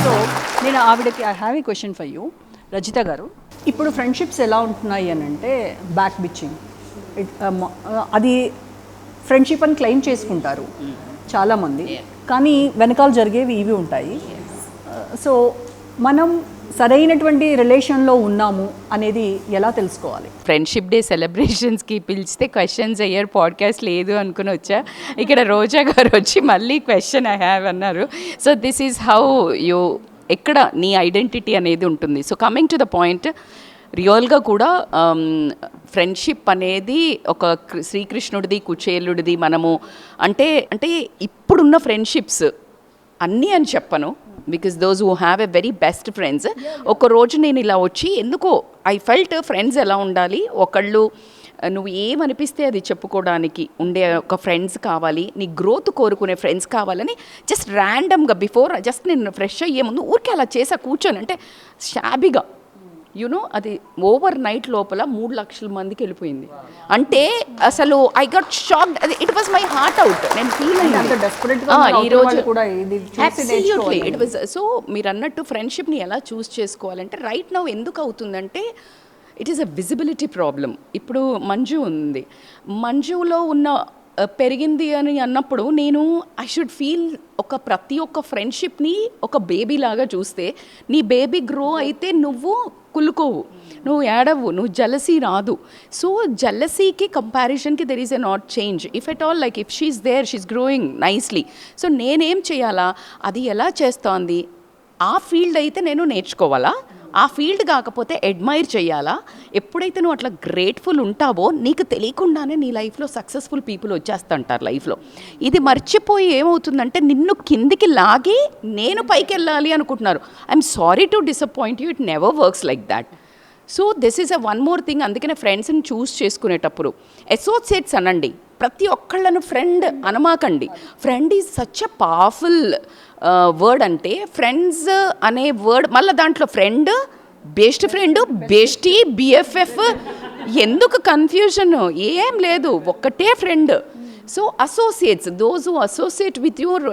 సో నేను ఆవిడకి I have a question for you Rajitha గారు. ఇప్పుడు ఫ్రెండ్షిప్స్ ఎలా ఉంటున్నాయి అని అంటే బ్యాక్ బిచ్చింగ్, అది ఫ్రెండ్షిప్ అని క్లెయిమ్ చేసుకుంటారు చాలామంది, కానీ వెనకాల జరిగేవి ఇవి ఉంటాయి. సో మనం సరైనటువంటి రిలేషన్లో ఉన్నాము అనేది ఎలా తెలుసుకోవాలి? ఫ్రెండ్షిప్ డే సెలబ్రేషన్స్కి పిలిస్తే క్వశ్చన్స్ అయ్యారు, పాడ్కాస్ట్ లేదు అనుకుని వచ్చా. ఇక్కడ రోజా గారు వచ్చి మళ్ళీ క్వశ్చన్ ఐ హ్యావ్ అన్నారు. So this is how you ఎక్కడ నీ ఐడెంటిటీ అనేది ఉంటుంది. So coming to the point, రియల్గా కూడా ఫ్రెండ్షిప్ అనేది ఒక శ్రీకృష్ణుడిది కుచేలుడిది మనము అంటే ఇప్పుడున్న ఫ్రెండ్షిప్స్ అన్నీ అని చెప్పను, because those who have a very best friends. ఒకరోజు నేను ఇలా వచ్చి ఎందుకో ఐ ఫెల్ట్ ఫ్రెండ్స్ ఎలా ఉండాలి, ఒకళ్ళు నువ్వు ఏమనిపిస్తే అది చెప్పుకోవడానికి ఉండే ఒక ఫ్రెండ్స్ కావాలి, నీ గ్రోత్ కోరుకునే ఫ్రెండ్స్ కావాలని జస్ట్ ర్యాండమ్గా బిఫోర్ జస్ట్ నేను ఫ్రెష్ అయ్యే ముందు ఊరికే అలా చేసా కూర్చొని, అంటే షాబీగా యూనో అది ఓవర్ నైట్ లోపల 3 లక్షల మందికి వెళ్ళిపోయింది. అంటే అసలు ఐ గట్ షాక్డ్, అది it was my heart out. నేను ఫీల్ అయ్యాను ఈరోజు అబ్సల్యూట్లీ ఇట్ వాజ్. సో మీరు అన్నట్టు ఫ్రెండ్షిప్ని ఎలా చూస్ చేసుకోవాలంటే రైట్ నౌ ఎందుకు అవుతుందంటే it is a visibility problem. ఇప్పుడు మంజు ఉంది, మంజులో ఉన్న పెరిగింది అని అన్నప్పుడు నేను ఐ షుడ్ ఫీల్ ప్రతి ఒక్క ఫ్రెండ్షిప్ని ఒక బేబీ లాగా చూస్తే, నీ బేబీ గ్రో అయితే నువ్వు కులుకోవు, నువ్వు ఏడవు, నువ్వు జలసీ రాదు. సో జలసీకి కంపారిజన్కి there is a not change if at all, like if she's there she's growing nicely. So నేనేం చేయాలా, అది ఎలా చేస్తోంది ఆ ఫీల్డ్ అయితే నేను నేర్చుకోవాలా, ఆ ఫీల్డ్ కాకపోతే అడ్మైర్ చేయాలా. ఎప్పుడైతే నువ్వు అట్లా గ్రేట్ఫుల్ ఉంటావో నీకు తెలియకుండానే నీ లైఫ్లో సక్సెస్ఫుల్ పీపుల్ వచ్చేస్తుంటారు లైఫ్లో. ఇది మర్చిపోయి ఏమవుతుందంటే నిన్ను కిందికి లాగి నేను పైకి వెళ్ళాలి అనుకుంటున్నారు. I'm sorry to disappoint you, it never works like that. So this is a one more thing. అందుకనే ఫ్రెండ్స్ని చూస్ చేసుకునేటప్పుడు అసోసియేట్స్ అనండి, ప్రతి ఒక్కళ్ళను ఫ్రెండ్ అనమాకండి. Friend is such a powerful word. అంటే ఫ్రెండ్స్ అనే వర్డ్ మళ్ళీ దాంట్లో friend, best friend, bestie, BFF, ఎందుకు కన్ఫ్యూజన్? ఏం లేదు, ఒక్కటే friend. So associates, those who associate with your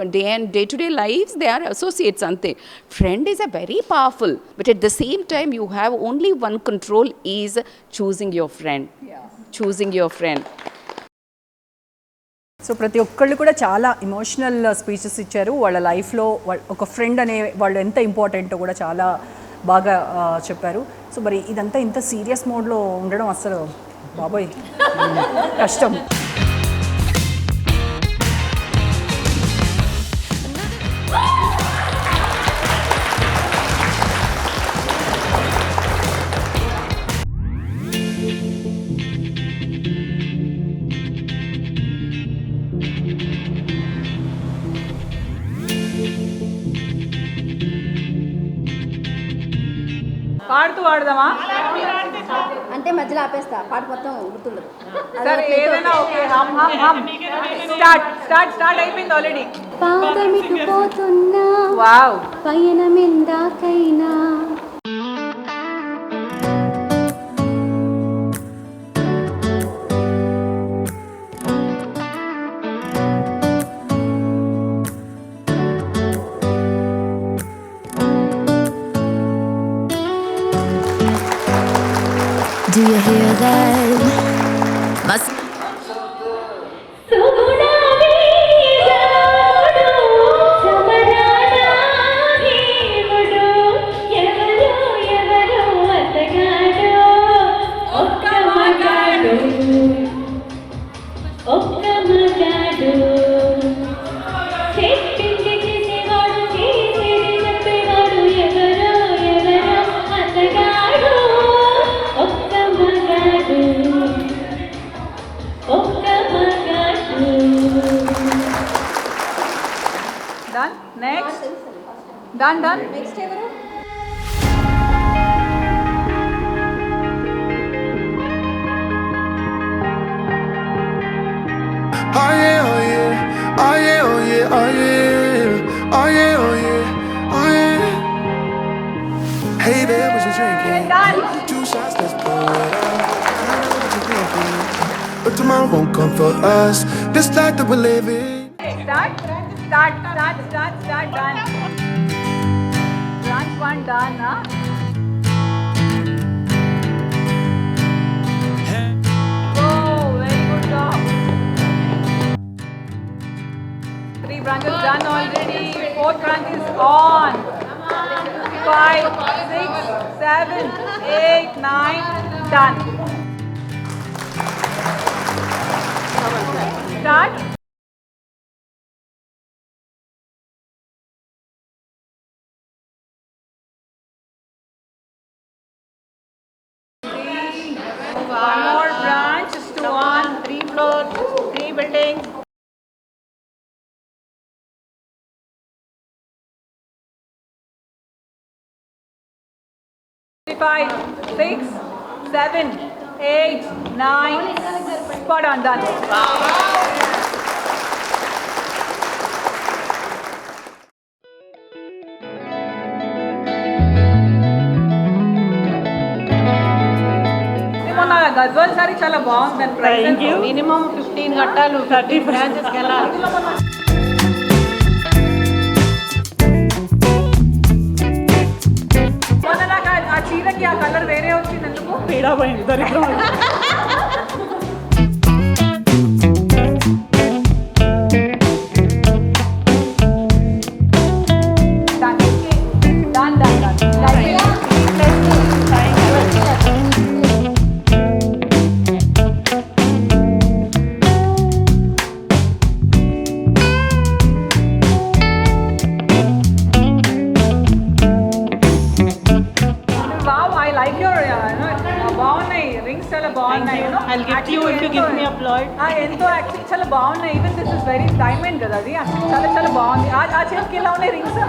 day to day lifes, they are associates అంతే. Friend is a very powerful, but at the same time you have only one control, is choosing your friend, choosing your friend. So ప్రతి ఒక్కళ్ళు కూడా చాలా emotional speeches ఇచ్చారు. వాళ్ళ లైఫ్లో ఒక friend అనే వాళ్ళు ఎంత ఇంపార్టెంటో కూడా చాలా బాగా చెప్పారు. సో మరి ఇదంతా ఇంత సీరియస్ మోడ్లో ఉండడం అసలు బాబోయ్ కష్టం. పాడుతూ వాడదామా అంటే మధ్యలో ఆపేస్తా, పాట మొత్తం గుర్తుండదు. సరే ఏదైనా okay. Hmm hmm hmm start అయిపోయింది ఆల్రెడీ. పాదమిటు పోతున్నా వావ్, పయనమెందాకైనా Do you hear that? Must Done. Next ఎవరు? Oh yeah, oh yeah, oh yeah, oh yeah, oh yeah, oh yeah, oh yeah, oh yeah. Hey there, what you drinking? 2 shots, let's pour it out. I know what you're thinking, but tomorrow won't come for us. This life that we're living. Start, done. Branch 1 done, huh? Oh, very good job. 3 branches done already. 4th branch is on. 5, 6, 7, 8, 9, done. Start. One more branch, 2 on, 3 floors, 3 buildings. Five, 6, 7, 8, 9. Spot on, done. మొన్న Gadwal sorry చాలా బాగుంది. Thank you. Minimum 15 గట్టాలు 30 బ్రాంచెస్కి వెళ్ళాలి. మొన్న నాకు ఆ చీరకి ఆ colour వేరే వచ్చింది, ఎందుకు పీడా పోయింది, దరిద్రం. ఎంతో యాక్చువల్లీ చాలా బాగున్నాయి. Even this is very diamond కదా, అది చాలా చాలా బాగుంది. ఆ చేతికి ఎలా ఉన్నాయి రింగ్స్,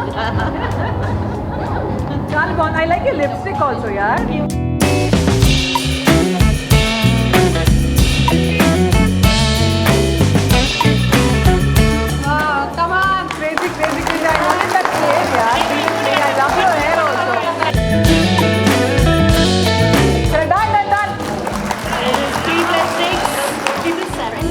చాలా బాగుంది. I like you lipstick also యార్. Come on, crazy, crazy, crazy. I wanted that flame, yaar. I love your hair also. Done. 3 plus 6, 7.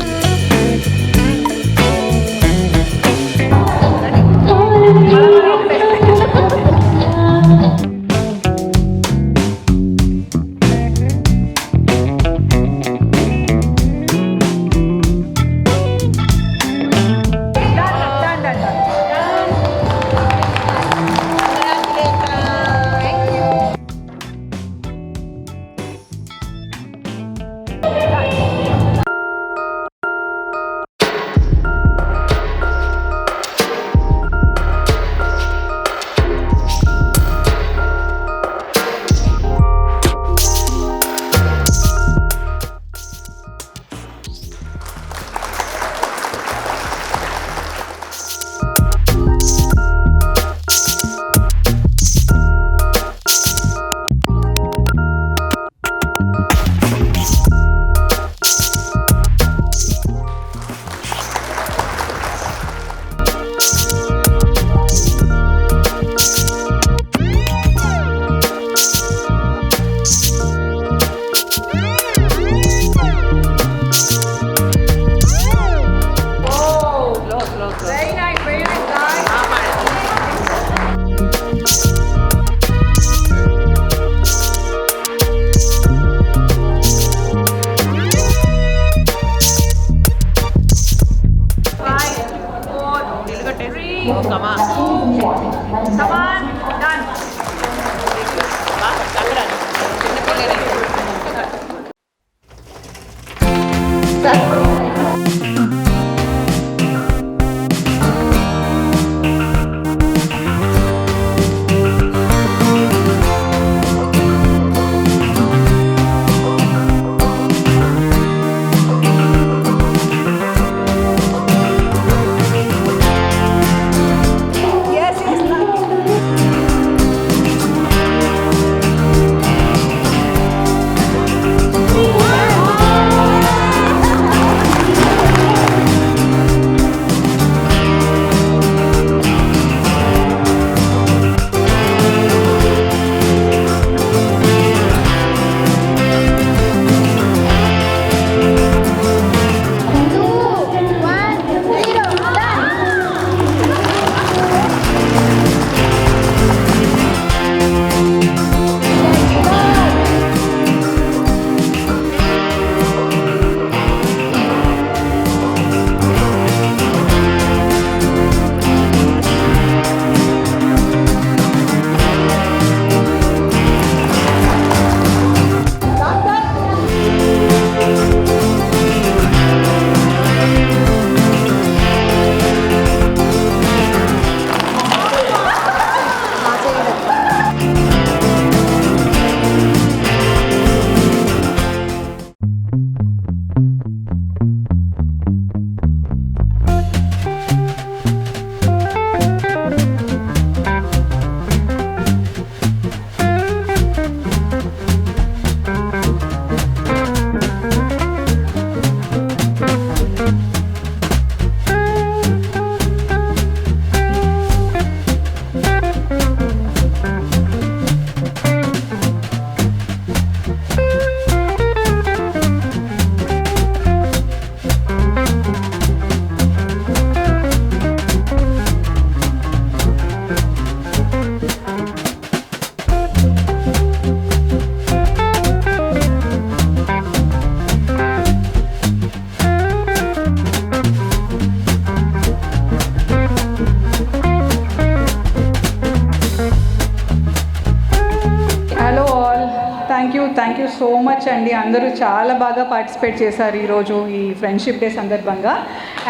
So much అండి. అందరూ చాలా బాగా పార్టిసిపేట్ చేశారు ఈరోజు ఈ ఫ్రెండ్షిప్ డే సందర్భంగా.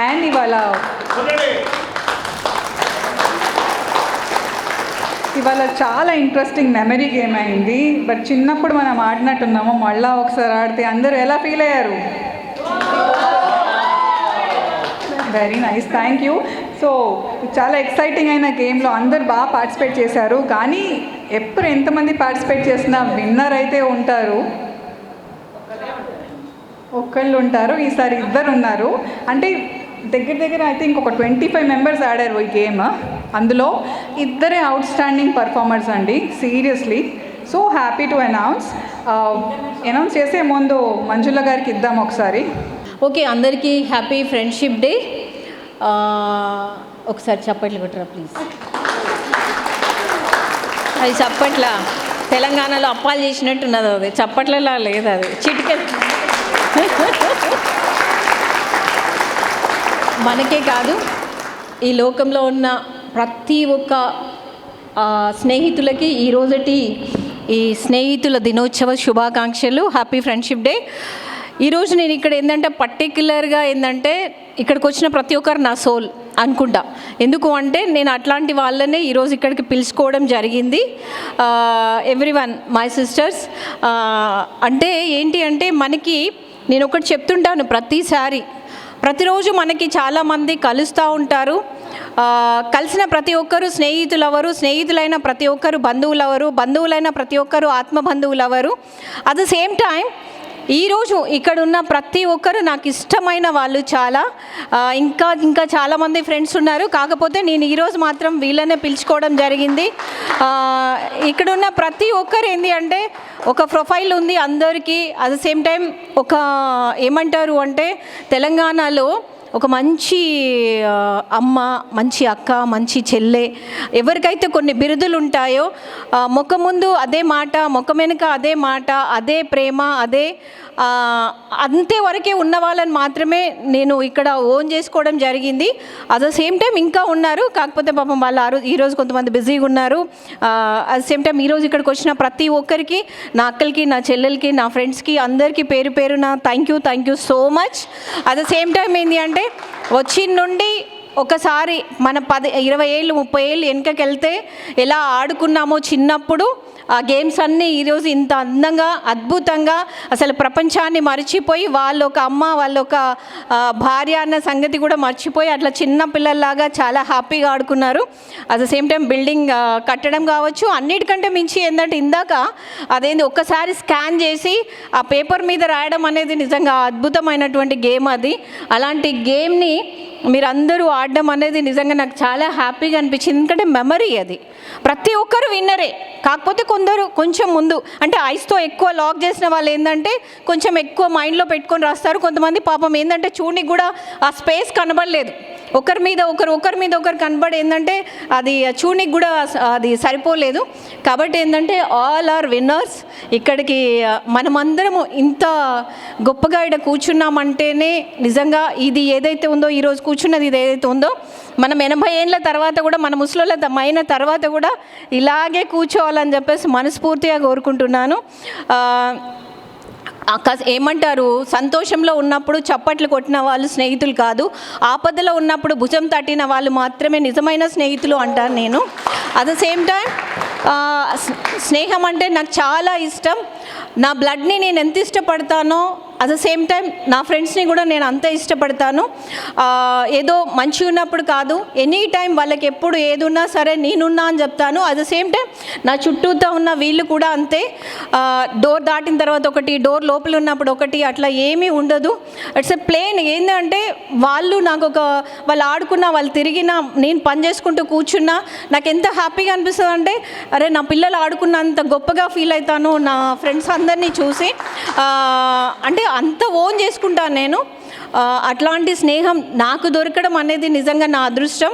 అండ్ ఇవాళ చాలా ఇంట్రెస్టింగ్ మెమరీ గేమ్ అయింది. బట్ చిన్నప్పుడు మనం ఆడినట్టున్నాము, మళ్ళీ ఒకసారి ఆడితే అందరూ ఎలా ఫీల్ అయ్యారు? Very nice, thank you. So చాలా ఎక్సైటింగ్ అయిన గేమ్లో అందరు బాగా పార్టిసిపేట్ చేశారు. కానీ ఎప్పుడు ఎంతమంది పార్టిసిపేట్ చేసినా విన్నర్ అయితే ఉంటారు, ఒక్కళ్ళు ఉంటారు. ఈసారి ఇద్దరు ఉన్నారు. అంటే దగ్గర ఐ థింక్ ఒక 25 మెంబర్స్ ఆడారు ఈ గేమ్. అందులో ఇద్దరే అవుట్ స్టాండింగ్ పర్ఫార్మర్స్ అండి, seriously. So happy to announce చేసే ముందు మంజుల గారికి ఇద్దాం ఒకసారి. ఓకే, అందరికీ హ్యాపీ ఫ్రెండ్షిప్ డే. ఒకసారి చప్పట్లు కొట్టరా ప్లీజ్. అది చప్పట్ల తెలంగాణలో అప్పాలు చేసినట్టున్నది, అది చప్పట్లలా లేదు, అది చిటికె. మనకే కాదు, ఈ లోకంలో ఉన్న ప్రతి ఒక్క స్నేహితులకి ఈరోజటి ఈ స్నేహితుల దినోత్సవ శుభాకాంక్షలు. Happy friendship day. ఈరోజు నేను ఇక్కడ ఏంటంటే పర్టిక్యులర్గా ఏంటంటే ఇక్కడికి వచ్చిన ప్రతి ఒక్కరు నా సోల్ అనుకుంటా. ఎందుకు అంటే నేను అట్లాంటి వాళ్ళనే ఈరోజు ఇక్కడికి పిలుచుకోవడం జరిగింది. Everyone my sisters. అంటే ఏంటి అంటే మనకి నేను ఒకటి చెప్తుంటాను ప్రతిరోజు మనకి చాలామంది కలుస్తూ ఉంటారు. కలిసిన ప్రతి ఒక్కరు స్నేహితులెవరు, స్నేహితులైన ప్రతి ఒక్కరు బంధువులెవరు, బంధువులైన ప్రతి ఒక్కరు ఆత్మ బంధువులెవరు. అట్ ద సేమ్ టైం ఈరోజు ఇక్కడ ఉన్న ప్రతి ఒక్కరు నాకు ఇష్టమైన వాళ్ళు చాలా. ఇంకా చాలామంది ఫ్రెండ్స్ ఉన్నారు, కాకపోతే నేను ఈరోజు మాత్రం వీళ్ళనే పిలుచుకోవడం జరిగింది. ఇక్కడ ఉన్న ప్రతి ఒక్కరు ఏంటి అంటే ఒక ప్రొఫైల్ ఉంది అందరికీ. అట్ ద సేమ్ టైం ఒక ఏమంటారు అంటే తెలంగాణలో ఒక మంచి అమ్మ, మంచి అక్క, మంచి చెల్లె, ఎవరికైతే కొన్ని బిరుదులు ఉంటాయో ముఖం ముందు అదే మాట, ముఖం వెనుక అదే మాట, అదే ప్రేమ, అదే అంతేవరకే ఉన్న వాళ్ళని మాత్రమే నేను ఇక్కడ ఓన్ చేసుకోవడం జరిగింది. అట్ ద సేమ్ టైం ఇంకా ఉన్నారు, కాకపోతే పాపం వాళ్ళు ఈరోజు కొంతమంది బిజీగా ఉన్నారు. అట్ ద సేమ్ టైం ఈరోజు ఇక్కడికి వచ్చిన ప్రతి ఒక్కరికి, నా అక్కలకి, నా చెల్లెలకి, నా ఫ్రెండ్స్కి అందరికీ పేరు పేరున thank you so much. At the same time ఏంటి అంటే వచ్చిన నుండి ఒకసారి మన 10-20 ఏళ్ళు 30 ఏళ్ళు వెనకకి వెళ్తే ఎలా ఆడుకున్నామో చిన్నప్పుడు, ఆ గేమ్స్ అన్నీ ఈరోజు ఇంత అందంగా అద్భుతంగా అసలు ప్రపంచాన్ని మర్చిపోయి వాళ్ళొక అమ్మ, వాళ్ళొక భార్య అన్న సంగతి కూడా మర్చిపోయి అట్లా చిన్న పిల్లల్లాగా చాలా హ్యాపీగా ఆడుకున్నారు. At the same time building కట్టడం కావచ్చు, అన్నిటికంటే మించి ఏంటంటే ఇందాక అదేంటి ఒక్కసారి స్కాన్ చేసి ఆ పేపర్ మీద రాయడం అనేది నిజంగా అద్భుతమైనటువంటి గేమ్ అది. అలాంటి గేమ్ని మీరందరూ ఆడడం అనేది నిజంగా నాకు చాలా హ్యాపీగా అనిపించింది. ఎందుకంటే మెమరీ అది. ప్రతి ఒక్కరు విన్నరే, కాకపోతే కొందరు కొంచెం ముందు అంటే ఐస్తో ఎక్కువ లాక్ చేసిన వాళ్ళు ఏంటంటే కొంచెం ఎక్కువ మైండ్లో పెట్టుకొని రాస్తారు. కొంతమంది పాపం ఏంటంటే చూడనికి కూడా ఆ స్పేస్ కనబడలేదు, ఒకరి మీద ఒకరు కనబడి ఏంటంటే అది చూడనికి కూడా అది సరిపోలేదు. కాబట్టి ఏంటంటే ఆల్ ఆర్ విన్నర్స్. ఇక్కడికి మనమందరము ఇంత గొప్పగా ఇక్కడ కూర్చున్నామంటేనే నిజంగా ఇది ఏదైతే ఉందో ఈరోజు కూర్చున్నది ఇది ఏదైతే ఉందో మనం 80 ఏళ్ళ తర్వాత కూడా మన ముసలోళ్ళ అయిన తర్వాత కూడా ఇలాగే కూర్చోవాలని చెప్పేసి మనస్ఫూర్తిగా కోరుకుంటున్నాను. ఏమంటారు, సంతోషంలో ఉన్నప్పుడు చప్పట్లు కొట్టిన వాళ్ళు స్నేహితులు కాదు, ఆపదలో ఉన్నప్పుడు భుజం తట్టిన వాళ్ళు మాత్రమే నిజమైన స్నేహితులు అంటాను నేను. అట్ ద సేమ్ టైం స్నేహం అంటే నాకు చాలా ఇష్టం. నా బ్లడ్ని నేను ఎంత ఇష్టపడతానో అట్ ద సేమ్ టైం నా ఫ్రెండ్స్ని కూడా నేను అంత ఇష్టపడతాను. ఏదో మంచి ఉన్నప్పుడు కాదు, ఎనీ టైం వాళ్ళకి ఎప్పుడు ఏదున్నా సరే నేనున్నా అని చెప్తాను. అట్ ద సేమ్ టైం నా చుట్టూతో ఉన్న వీళ్ళు కూడా అంతే. డోర్ దాటిన తర్వాత ఒకటి, డోర్ లోపల ఉన్నప్పుడు ఒకటి, అట్లా ఏమీ ఉండదు. It's a plain. ఏంటంటే వాళ్ళు నాకు వాళ్ళు ఆడుకున్నా, వాళ్ళు తిరిగినా, నేను పని చేసుకుంటూ కూర్చున్నా నాకు ఎంత హ్యాపీగా అనిపిస్తుంది అంటే అరే నా పిల్లలు ఆడుకున్నంత గొప్పగా ఫీల్ అవుతాను నా ఫ్రెండ్స్ అందరినీ చూసి. అంటే అంత ఓన్ చేసుకుంటాను నేను. అట్లాంటి స్నేహం నాకు దొరకడం అనేది నిజంగా నా అదృష్టం.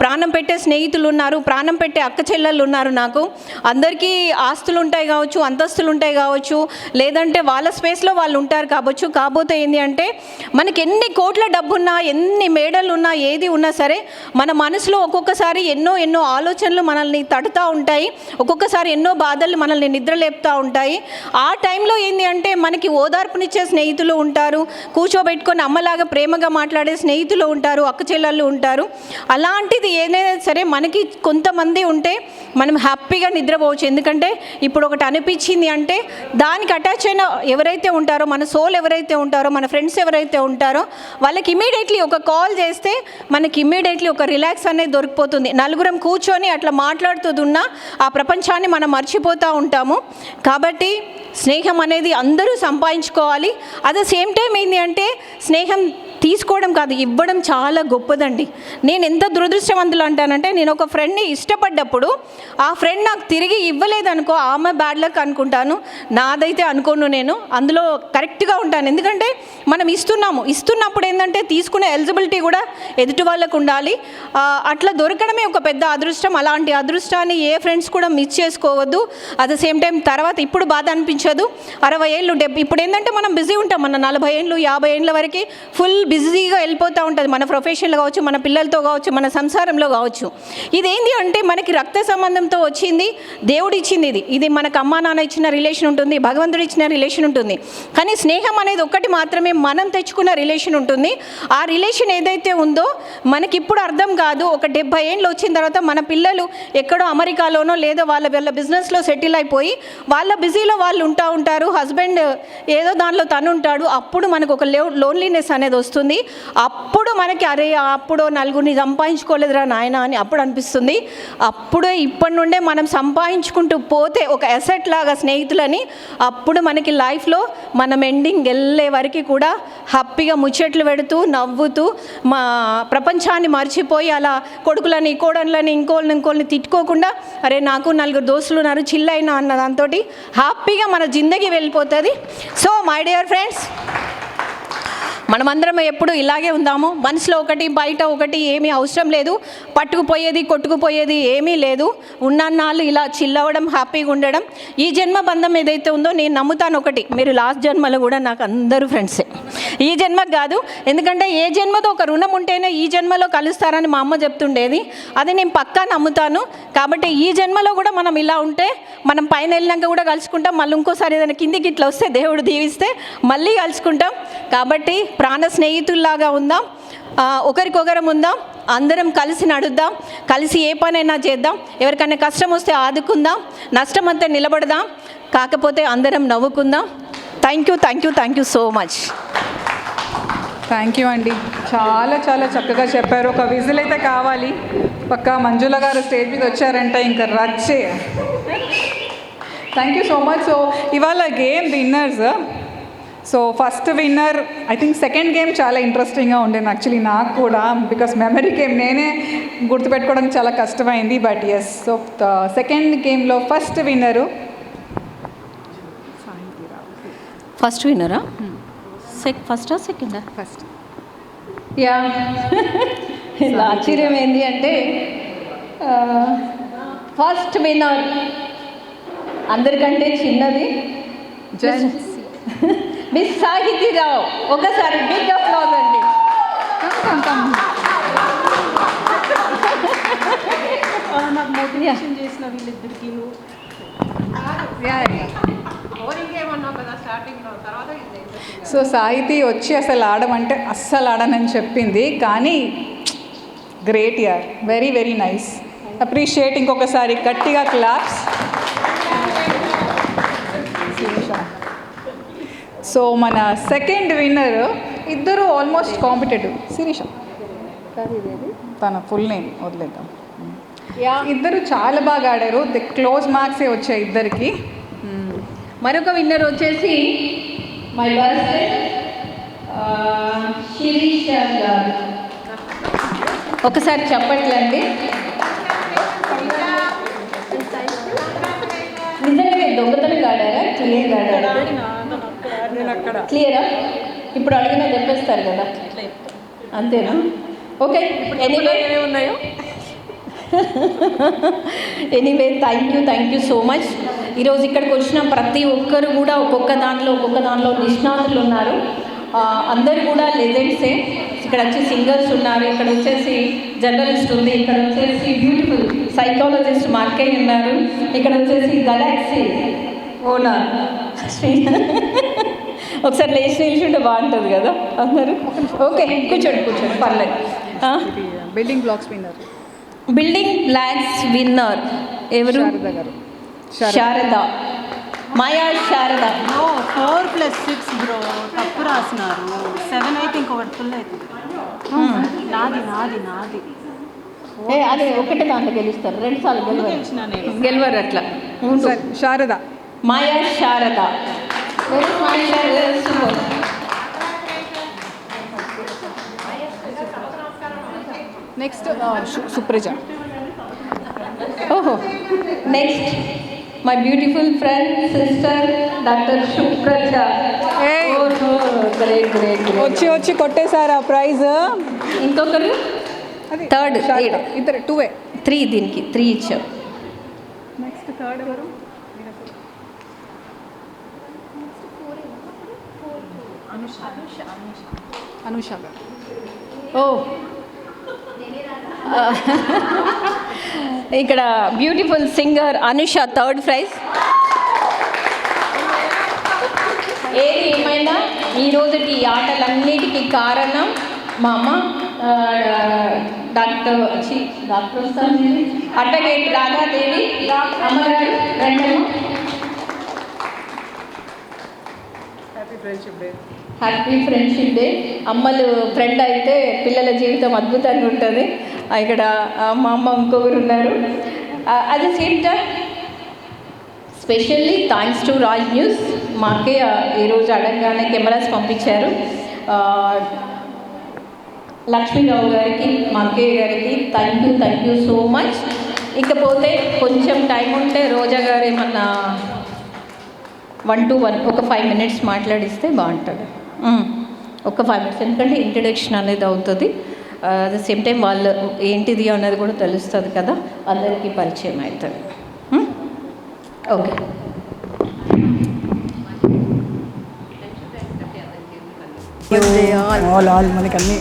ప్రాణం పెట్టే స్నేహితులు ఉన్నారు, ప్రాణం పెట్టే అక్క చెల్లెళ్ళు ఉన్నారు నాకు. అందరికీ ఆస్తులు ఉంటాయి కావచ్చు, అంతస్తులు ఉంటాయి కావచ్చు, లేదంటే వాళ్ళ స్పేస్లో వాళ్ళు ఉంటారు కావచ్చు. కాకపోతే ఏంటి అంటే మనకి ఎన్ని కోట్ల డబ్బున్నా, ఎన్ని మేడలు ఉన్నా, ఏది ఉన్నా సరే మన మనసులో ఒక్కొక్కసారి ఎన్నో ఆలోచనలు మనల్ని తడుతూ ఉంటాయి. ఒక్కొక్కసారి ఎన్నో బాధలు మనల్ని నిద్రలేపుతూ ఉంటాయి. ఆ టైంలో ఏంటి అంటే మనకి ఓదార్పునిచ్చే స్నేహితులు ఉంటారు, కూర్చోబెట్టుకొని అమ్మలాగా ప్రేమగా మాట్లాడే స్నేహితులు ఉంటారు, అక్క చెల్లెళ్ళు ఉంటారు. అలాంటిది ఏదైనా సరే మనకి కొంతమంది ఉంటే మనం హ్యాపీగా నిద్రపోవచ్చు. ఎందుకంటే ఇప్పుడు ఒకటి అనిపించింది అంటే దానికి అటాచ్ అయిన ఎవరైతే ఉంటారో, మన సోల్ ఎవరైతే ఉంటారో, మన ఫ్రెండ్స్ ఎవరైతే ఉంటారో వాళ్ళకి ఇమీడియట్లీ ఒక కాల్ చేస్తే మనకి ఇమీడియట్లీ ఒక రిలాక్స్ అనేది దొరికిపోతుంది. నలుగురం కూర్చొని అట్లా మాట్లాడుతున్నా ఆ ప్రపంచాన్ని మనం మర్చిపోతూ ఉంటాము. కాబట్టి స్నేహం అనేది అందరూ సంపాదించుకోవాలి. అట్ ద సేమ్ టైం ఏంటి అంటే స్నేహం తీసుకోవడం కాదు, ఇవ్వడం చాలా గొప్పదండి. నేను ఎంత దురదృష్టవంతులు అంటానంటే, నేను ఒక ఫ్రెండ్ని ఇష్టపడ్డప్పుడు ఆ ఫ్రెండ్ నాకు తిరిగి ఇవ్వలేదనుకో ఆమె బ్యాడ్ లక్ అనుకుంటాను, నాదైతే అనుకోను. నేను అందులో కరెక్ట్గా ఉంటాను. ఎందుకంటే మనం ఇస్తున్నప్పుడు ఏంటంటే తీసుకునే ఎలిజిబిలిటీ కూడా ఎదుటి వాళ్ళకు ఉండాలి. అట్లా దొరకడమే ఒక పెద్ద అదృష్టం. అలాంటి అదృష్టాన్ని ఏ ఫ్రెండ్స్ కూడా మిస్ చేసుకోవద్దు. అట్ ద సేమ్ టైం తర్వాత ఇప్పుడు బాధ అనిపించదు. 60 ఏళ్ళు ఇప్పుడు ఏంటంటే మనం బిజీ ఉంటాం. మన 40 ఏళ్ళు 50 ఏళ్ళ వరకు ఫుల్ బిజీగా వెళ్ళిపోతూ ఉంటుంది. మన ప్రొఫెషన్లో కావచ్చు, మన పిల్లలతో కావచ్చు, మన సంసారంలో కావచ్చు. ఇదేంటి అంటే మనకి రక్త సంబంధంతో వచ్చింది, దేవుడు ఇచ్చింది. ఇది మనకు అమ్మా నాన్న ఇచ్చిన రిలేషన్ ఉంటుంది, భగవంతుడు ఇచ్చిన రిలేషన్ ఉంటుంది. కానీ స్నేహం అనేది ఒక్కటి మాత్రమే మనం తెచ్చుకున్న రిలేషన్ ఉంటుంది. ఆ రిలేషన్ ఏదైతే ఉందో మనకి ఇప్పుడు అర్థం కాదు. ఒక 70 ఏళ్ళు వచ్చిన తర్వాత మన పిల్లలు ఎక్కడో అమెరికాలోనో లేదా వాళ్ళ బిజినెస్లో సెటిల్ అయిపోయి వాళ్ళ బిజీలో వాళ్ళు ఉంటారు. హస్బెండ్ ఏదో దానిలో తను ఉంటాడు. అప్పుడు మనకు ఒక లోన్లీనెస్ అనేది వస్తుంది. అప్పుడు మనకి అరే అప్పుడు నలుగురిని సంపాదించుకోలేదురా నాయన అని అప్పుడు అనిపిస్తుంది. అప్పుడే ఇప్పటి నుండే మనం సంపాదించుకుంటూ పోతే ఒక అసెట్ లాగా స్నేహితులని, అప్పుడు మనకి లైఫ్లో మనం ఎండింగ్ వెళ్ళే వరకు కూడా హ్యాపీగా ముచ్చట్లు పెడుతూ నవ్వుతూ మా ప్రపంచాన్ని మర్చిపోయి అలా కొడుకులని కోడళ్ళని ఇంకోళ్ళని తిట్టుకోకుండా అరే నాకు 4 దోస్తులు ఉన్నారు చిల్లైనా అన్న దాంతో హ్యాపీగా మన జిందగీ వెళ్ళిపోతుంది. సో మై డియర్ ఫ్రెండ్స్, మనమందరం ఎప్పుడు ఇలాగే ఉందాము. మనసులో ఒకటి బయట ఒకటి ఏమీ అవసరం లేదు. పట్టుకుపోయేది కొట్టుకుపోయేది ఏమీ లేదు. ఉన్నన్నాళ్ళు ఇలా చిల్లవడం, హ్యాపీగా ఉండడం. ఈ జన్మ బంధం ఏదైతే ఉందో నేను నమ్ముతాను ఒకటి, మీరు లాస్ట్ జన్మలో కూడా నాకు అందరూ ఫ్రెండ్సే. ఈ జన్మకు కాదు, ఎందుకంటే ఏ జన్మతో ఒక రుణం ఉంటేనే ఈ జన్మలో కలుస్తారని మా అమ్మ చెప్తుండేది. అది నేను పక్కా నమ్ముతాను. కాబట్టి ఈ జన్మలో కూడా మనం ఇలా ఉంటే మనం పైన వెళ్ళినాక కూడా కలుసుకుంటాం. మళ్ళీ ఇంకోసారి ఏదైనా కిందికి ఇట్లా వస్తే దేవుడు దీవిస్తే మళ్ళీ కలుసుకుంటాం. కాబట్టి ప్రాణ స్నేహితుల్లాగా ఉందాం, ఒకరికొకరం ఉందాం, అందరం కలిసి నడుద్దాం, కలిసి ఏ పనైనా చేద్దాం. ఎవరికైనా కష్టం వస్తే ఆదుకుందాం, నష్టం అంతా నిలబడదాం, కాకపోతే అందరం నవ్వుకుందాం. Thank you so much. Thank you అండి, చాలా చక్కగా చెప్పారు. ఒక విజిల్ అయితే కావాలి. పక్కా మంజుల గారు స్టేజ్ మీద వచ్చారంటే ఇంకా రచ్చే. Thank you so much. So ఇవాళ game winners. So first winner I think second game చాలా ఇంట్రెస్టింగ్గా ఉండేది యాక్చువల్లీ నాకు కూడా, బికాస్ మెమరీ గేమ్ నేనే గుర్తుపెట్టుకోవడానికి చాలా కష్టమైంది. బట్ ఎస్, సో సెకండ్ గేమ్లో ఫస్ట్ విన్నరు ఫస్ట్ విన్నరా? ఫస్టా సెకండా? ఫస్ట్. యా, ఇలా ఆశ్చర్యం ఏంటి అంటే ఫస్ట్ విన్నర్ అందరికంటే చిన్నది మిస్ సాహితీరావు. ఒకసారి బిగ్ అప్లాజ్ అండి. నాకు మోటివేషన్ చేసిన వీళ్ళిద్దరికి. సో సాహితీ వచ్చి అసలు ఆడమంటే అస్సలు ఆడనని చెప్పింది, కానీ గ్రేట్ యార్, వెరీ వెరీ నైస్, అప్రిషియేట్. ఇంకొకసారి గట్టిగా క్లాప్స్. సో మన సెకండ్ విన్నర్ ఇద్దరు ఆల్మోస్ట్ కాంపిటేటివ్. శిరీష తన ఫుల్ నేమ్ వదిలేద్దాం. ఇద్దరు చాలా బాగా ఆడారు. క్లోజ్ మార్క్సే వచ్చాయి ఇద్దరికి. మరొక విన్నర్ వచ్చేసి మై బర్త్డే శిరీష గారు. ఒకసారి చెప్పట్లండి. నిజంగా దొంగతనం ఆడారా? క్లియర్గా ఆడారా? క్లియరా? ఇప్పుడు అడిగినా చెప్పేస్తారు కదా, అంతేనా? ఓకే, ఎనీవే ఉన్నాయో anyway thank you so much. ఈరోజు ఇక్కడికి వచ్చిన ప్రతి ఒక్కరు కూడా ఒక్కొక్క దానిలో నిష్ణాతులు ఉన్నారు. అందరు కూడా లెజెండ్సే. ఇక్కడ వచ్చి సింగర్స్ ఉన్నారు, ఇక్కడ వచ్చేసి జర్నలిస్ట్ ఉంది, ఇక్కడ వచ్చేసి బ్యూటిఫుల్ సైకాలజిస్ట్ మార్కయ్య ఉన్నారు, ఇక్కడ వచ్చేసి గెలాక్సీ ఓనర్ ఒకసారి లేచి నిల్చుంటే బాగుంటుంది కదా అందరు. ఓకే, కూర్చోండి పర్లేదు. బిల్డింగ్ బ్లాక్స్ విన్నర్ ఎవరు? శారద, మాయా శారద. 4+6 బ్రో, తప్పు రాసినారు. 7 అయితే ఇంకొకటి ఫుల్ అవుతుంది. నాది అదే ఒకటే దాంట్లో గెలుస్తారు, 2 సార్లు గెలవరు అట్లా. శారద, మాయా శారద. నెక్స్ట్ సుప్రజ. ఓహో, next my beautiful friend sister doctor Supraja. వచ్చి కొట్టేశారు ఆ ప్రైజ్. ఇంకొకరు థర్డ్, ఇద్దరు 2 3, దీనికి 3 ఇచ్చాం. నెక్స్ట్ థర్డ్ ఎవరు? అనుష గారు. ఓ, ఇక్కడ beautiful singer Anusha, third prize. ఏది ఏమైనా ఈరోజుటి ఈ ఆటలన్నిటికీ కారణం మా అమ్మ, డాక్టర్ అడ్వకేట్ రాధాదేవి అమ్మగారు. రెండమ్మ, హ్యాపీ ఫ్రెండ్షిప్ డే. అమ్మలు ఫ్రెండ్ అయితే పిల్లల జీవితం అద్భుతంగా ఉంటుంది. ఇక్కడ మా అమ్మ ఇంకొకరు ఉన్నారు. At the same time specially thanks to Raj news. మా అక్కయ్య ఈరోజు అడగగానే కెమెరాస్ పంపించారు. లక్ష్మీరావు గారికి, మా అక్కయ్య గారికి థ్యాంక్ యూ సో మచ్. ఇకపోతే కొంచెం టైం ఉంటే రోజా గారు ఏమన్నా 1 to 1 ఒక 5 minutes మాట్లాడిస్తే బాగుంటుంది. ఒక 5 minutes, ఎందుకంటే ఇంట్రడక్షన్ అనేది అవుతుంది. అట్ ద సేమ్ టైం వాళ్ళు ఏంటిది అన్నది కూడా తెలుస్తుంది కదా, అందరికీ పరిచయం అవుతుంది. ఓకే, మనకన్నీ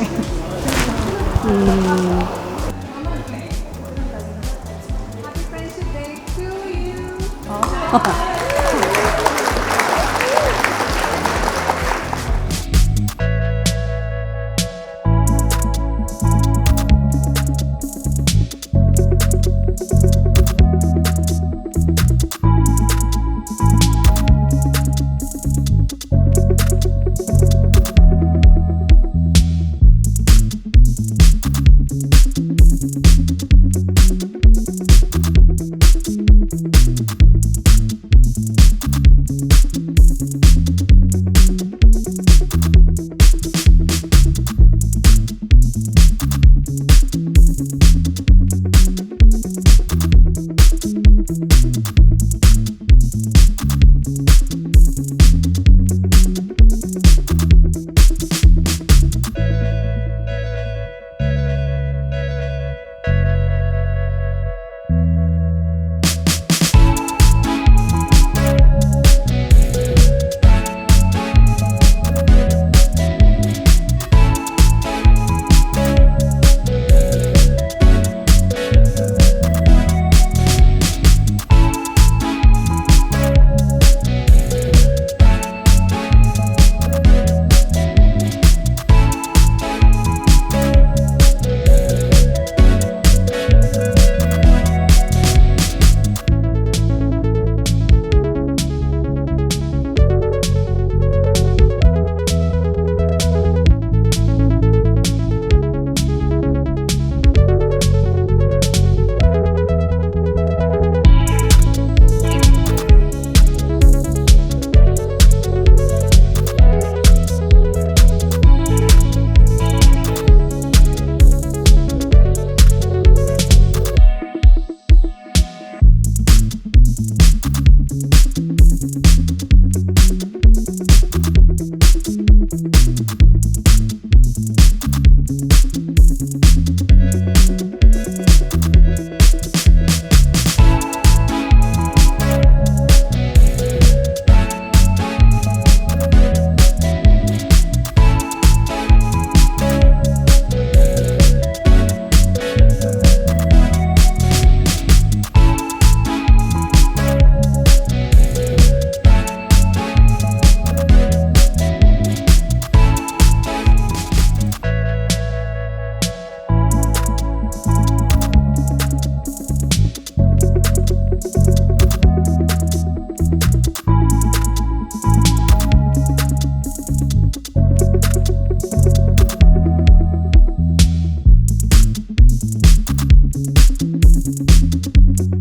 you.